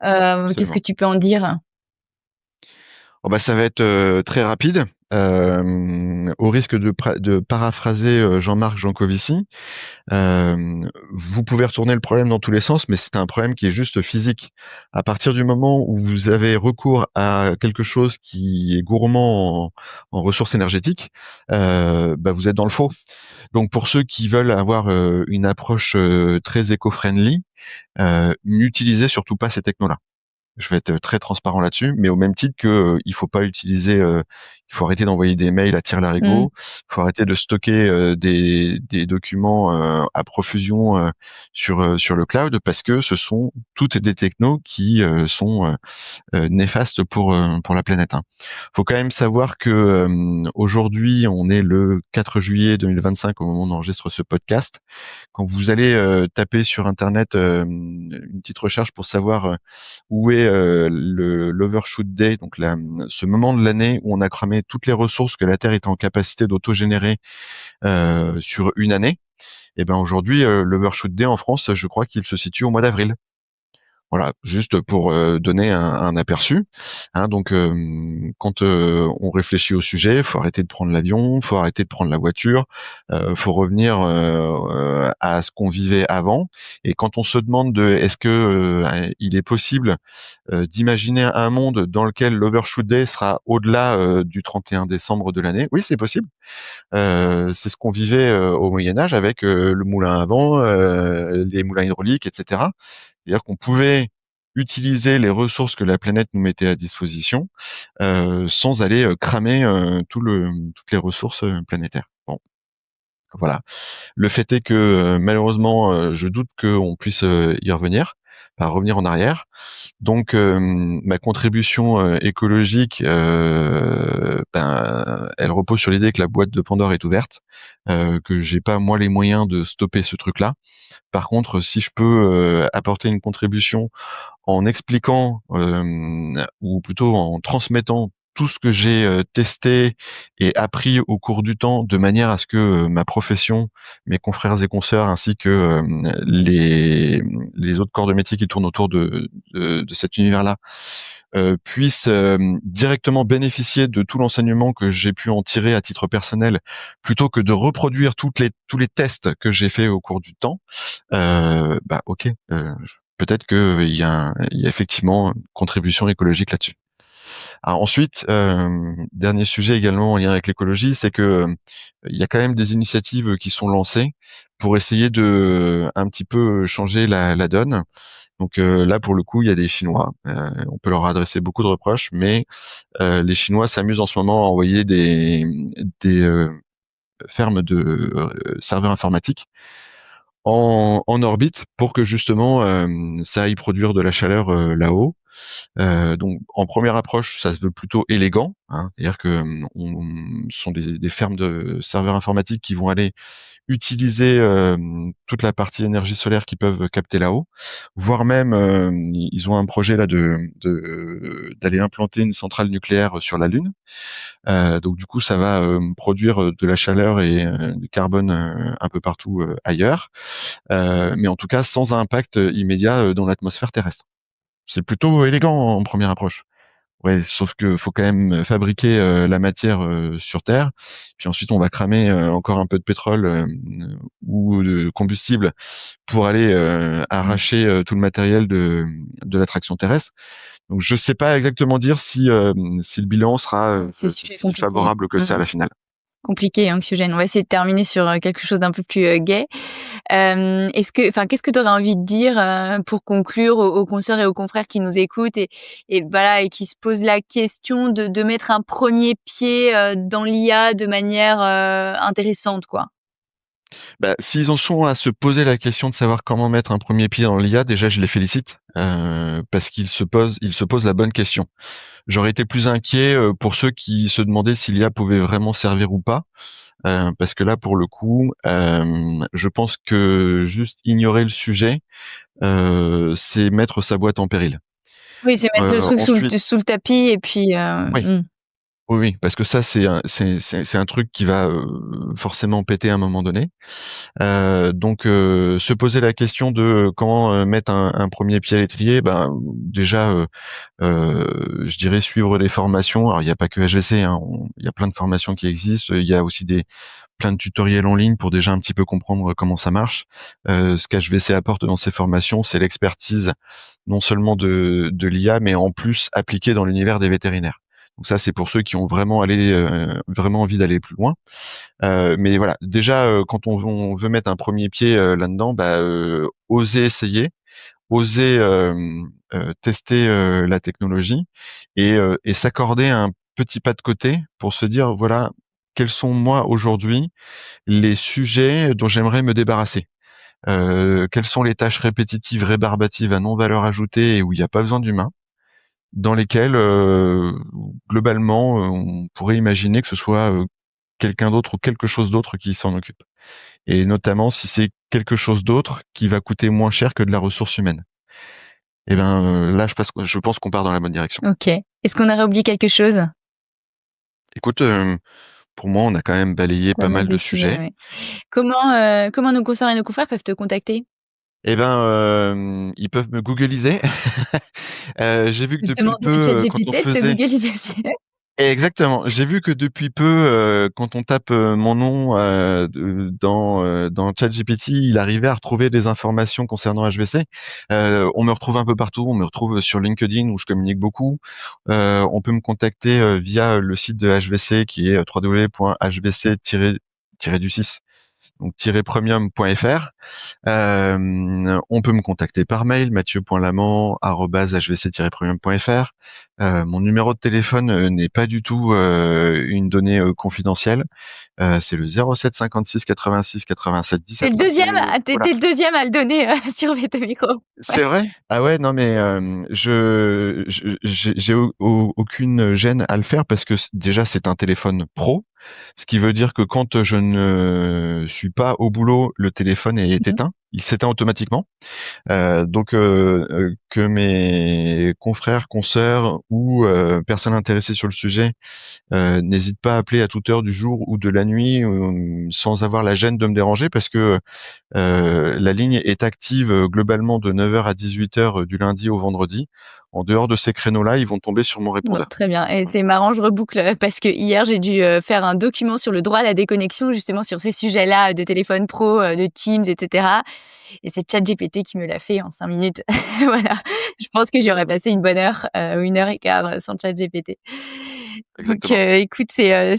[SPEAKER 2] Qu'est-ce que
[SPEAKER 3] Absolument.
[SPEAKER 2] tu peux en dire?
[SPEAKER 3] Oh bah, ça va être très rapide. Au risque de paraphraser Jean-Marc Jancovici, vous pouvez retourner le problème dans tous les sens, mais c'est un problème qui est juste physique. À partir du moment où vous avez recours à quelque chose qui est gourmand en ressources énergétiques, bah vous êtes dans le faux. Donc pour ceux qui veulent avoir une approche très éco-friendly, n'utilisez surtout pas ces technos-là. Je vais être très transparent là-dessus, mais au même titre que il faut pas utiliser, il faut arrêter d'envoyer des mails à tire-larigot, il faut arrêter de stocker des documents à profusion sur le cloud parce que ce sont toutes des technos qui sont néfastes pour la planète. Hein. Faut quand même savoir que aujourd'hui, on est le 4 juillet 2025 au moment où on enregistre ce podcast. Quand vous allez taper sur Internet une petite recherche pour savoir où est l'overshoot day, donc ce moment de l'année où on a cramé toutes les ressources que la Terre est en capacité d'autogénérer sur une année, et ben aujourd'hui, l'overshoot day en France, je crois qu'il se situe au mois d'avril. Voilà, juste pour donner un aperçu. Hein, donc, quand on réfléchit au sujet, faut arrêter de prendre l'avion, faut arrêter de prendre la voiture, faut revenir à ce qu'on vivait avant. Et quand on se demande est-ce que il est possible d'imaginer un monde dans lequel l'Overshoot Day sera au-delà du 31 décembre de l'année, oui, c'est possible. C'est ce qu'on vivait au Moyen Âge avec le moulin à vent, les moulins hydrauliques, etc. C'est-à-dire qu'on pouvait utiliser les ressources que la planète nous mettait à disposition sans aller cramer toutes les ressources planétaires. Bon, voilà. Le fait est que malheureusement, je doute qu'on puisse y revenir, enfin revenir en arrière. Donc, ma contribution écologique, elle repose sur l'idée que la boîte de Pandore est ouverte, que j'ai pas moi les moyens de stopper ce truc-là. Par contre, si je peux apporter une contribution en expliquant ou plutôt en transmettant tout ce que j'ai testé et appris au cours du temps, de manière à ce que ma profession, mes confrères et consoeurs, ainsi que les autres corps de métier qui tournent autour de cet univers-là, puissent directement bénéficier de tout l'enseignement que j'ai pu en tirer à titre personnel, plutôt que de reproduire tous les tests que j'ai fait au cours du temps. Bah ok, peut-être il y a effectivement une contribution écologique là-dessus. Alors ensuite, dernier sujet également en lien avec l'écologie, c'est que il y a quand même des initiatives qui sont lancées pour essayer de un petit peu changer la donne. Donc là, pour le coup, il y a des Chinois. On peut leur adresser beaucoup de reproches, mais les Chinois s'amusent en ce moment à envoyer des fermes de serveurs informatiques en orbite pour que justement ça aille produire de la chaleur là-haut Donc en première approche, ça se veut plutôt élégant, hein. C'est-à-dire que ce sont des fermes de serveurs informatiques qui vont aller utiliser toute la partie énergie solaire qu'ils peuvent capter là-haut, voire même ils ont un projet là d'aller implanter une centrale nucléaire sur la Lune. Donc du coup, ça va produire de la chaleur et du carbone un peu partout ailleurs, mais en tout cas sans impact immédiat dans l'atmosphère terrestre. C'est plutôt élégant en première approche. Ouais, sauf que faut quand même fabriquer la matière sur Terre, puis ensuite on va cramer encore un peu de pétrole ou de combustible pour aller arracher tout le matériel de l'attraction terrestre. Donc je sais pas exactement dire si le bilan sera
[SPEAKER 2] C'est sujet
[SPEAKER 3] si
[SPEAKER 2] compliqué.
[SPEAKER 3] favorable que ça à la finale.
[SPEAKER 2] Compliqué et anxiogène. On va essayer de terminer sur quelque chose d'un peu plus gai. Qu'est-ce que tu aurais envie de dire pour conclure aux consoeurs et aux confrères qui nous écoutent et voilà et qui se posent la question de mettre un premier pied dans l'IA de manière intéressante, quoi.
[SPEAKER 3] Bah, s'ils en sont à se poser la question de savoir comment mettre un premier pied dans l'IA, déjà je les félicite parce ils se posent la bonne question. J'aurais été plus inquiet pour ceux qui se demandaient si l'IA pouvait vraiment servir ou pas, parce que là, pour le coup, je pense que juste ignorer le sujet, c'est mettre sa boîte en péril.
[SPEAKER 2] Oui, c'est mettre le truc
[SPEAKER 3] Ensuite,
[SPEAKER 2] sous le tapis et puis
[SPEAKER 3] oui, oui, oui, parce que ça, c'est un truc qui va forcément péter à un moment donné. Donc, se poser la question de comment mettre un premier pied à l'étrier, ben déjà, je dirais suivre les formations. Alors, il n'y a pas que HVC, hein, il y a plein de formations qui existent. Il y a aussi plein de tutoriels en ligne pour déjà un petit peu comprendre comment ça marche. Ce qu'HVC apporte dans ces formations, c'est l'expertise non seulement de l'IA, mais en plus appliquée dans l'univers des vétérinaires. Donc ça, c'est pour ceux qui ont vraiment envie d'aller plus loin. Mais voilà, déjà, quand on veut mettre un premier pied là-dedans, bah, oser essayer, oser tester la technologie et s'accorder un petit pas de côté pour se dire, voilà, quels sont moi aujourd'hui les sujets dont j'aimerais me débarrasser. Quelles sont les tâches répétitives, rébarbatives à non-valeur ajoutée et où il n'y a pas besoin d'humain, dans lesquelles globalement on pourrait imaginer que ce soit quelqu'un d'autre ou quelque chose d'autre qui s'en occupe. Et notamment si c'est quelque chose d'autre qui va coûter moins cher que de la ressource humaine. Et ben là, je pense qu'on part dans la bonne direction.
[SPEAKER 2] OK. Est-ce qu'on aurait oublié quelque chose?
[SPEAKER 3] Écoute, pour moi, on a quand même balayé pas mal de sujets.
[SPEAKER 2] Ouais. Comment nos consoeurs et nos confrères peuvent te contacter?
[SPEAKER 3] Et ben, ils peuvent me googliser. J'ai vu que depuis
[SPEAKER 2] Demander à
[SPEAKER 3] peu, quand on
[SPEAKER 2] ChatGPT de te
[SPEAKER 3] faisait
[SPEAKER 2] googliser.
[SPEAKER 3] exactement. J'ai vu que depuis peu, quand on tape mon nom dans ChatGPT, il arrivait à retrouver des informations concernant HVC. On me retrouve un peu partout. On me retrouve sur LinkedIn où je communique beaucoup. On peut me contacter via le site de HVC qui est www.hvc-du6 donc -premium.fr. On peut me contacter par mail, mathieu.lamant@hvc-premium.fr. Mon numéro de téléphone n'est pas du tout une donnée confidentielle. C'est le 07 56 86 87
[SPEAKER 2] T'es
[SPEAKER 3] 17.
[SPEAKER 2] le
[SPEAKER 3] Enfin,
[SPEAKER 2] deuxième,
[SPEAKER 3] voilà.
[SPEAKER 2] t'es le deuxième à le donner sur Veto Micro. Ouais.
[SPEAKER 3] C'est vrai? Ah ouais, non mais j'ai aucune gêne à le faire parce que déjà c'est un téléphone pro, ce qui veut dire que quand je ne suis pas au boulot, le téléphone est
[SPEAKER 2] Mmh.
[SPEAKER 3] éteint, il s'éteint automatiquement. Donc que mes confrères, consoeurs ou personnes intéressées sur le sujet n'hésitent pas à appeler à toute heure du jour ou de la nuit sans avoir la gêne de me déranger parce que la ligne est active globalement de 9h à 18h du lundi au vendredi. En dehors de ces créneaux-là, ils vont tomber sur mon
[SPEAKER 2] Bon,
[SPEAKER 3] répondeur.
[SPEAKER 2] très bien et c'est marrant, je reboucle parce que hier j'ai dû faire un document sur le droit à la déconnexion, justement sur ces sujets-là de téléphone pro, de Teams et cetera et c'est ChatGPT qui me l'a fait en 5 minutes. Voilà, je pense que j'y aurais passé une bonne heure ou 1 heure et quart sans ChatGPT. Donc
[SPEAKER 3] Exactement.
[SPEAKER 2] écoute, c'est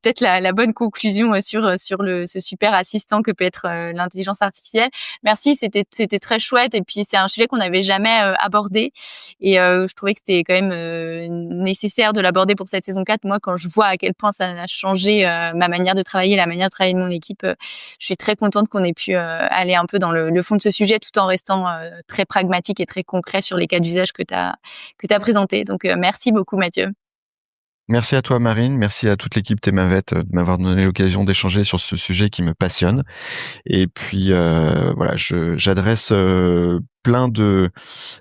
[SPEAKER 2] peut-être la bonne conclusion sur ce super assistant que peut être l'intelligence artificielle. Merci, c'était très chouette et puis c'est un sujet qu'on n'avait jamais abordé et je trouvais que c'était quand même nécessaire de l'aborder pour cette saison 4. Moi, quand je vois à quel point ça a changé ma manière de travailler, la manière de travailler de mon équipe, je suis très contente qu'on ait pu aller un peu le fond de ce sujet tout en restant très pragmatique et très concret sur les cas d'usage que tu as présentés. Donc, merci beaucoup, Mathieu.
[SPEAKER 3] Merci à toi, Marine. Merci à toute l'équipe Thémavet de m'avoir donné l'occasion d'échanger sur ce sujet qui me passionne. Et puis, voilà, j'adresse plein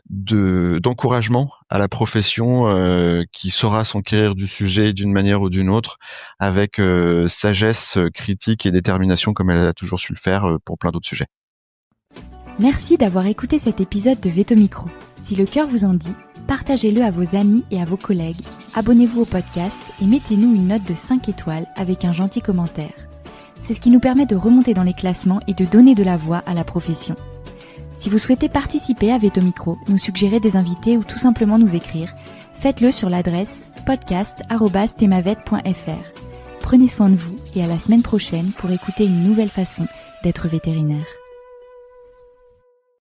[SPEAKER 3] d'encouragements à la profession qui saura s'enquérir du sujet d'une manière ou d'une autre avec sagesse, critique et détermination comme elle a toujours su le faire pour plein d'autres sujets.
[SPEAKER 4] Merci d'avoir écouté cet épisode de Veto Micro. Si le cœur vous en dit, partagez-le à vos amis et à vos collègues, abonnez-vous au podcast et mettez-nous une note de 5 étoiles avec un gentil commentaire. C'est ce qui nous permet de remonter dans les classements et de donner de la voix à la profession. Si vous souhaitez participer à Veto Micro, nous suggérer des invités ou tout simplement nous écrire, faites-le sur l'adresse podcast@themavet.fr. Prenez soin de vous et à la semaine prochaine pour écouter une nouvelle façon d'être vétérinaire.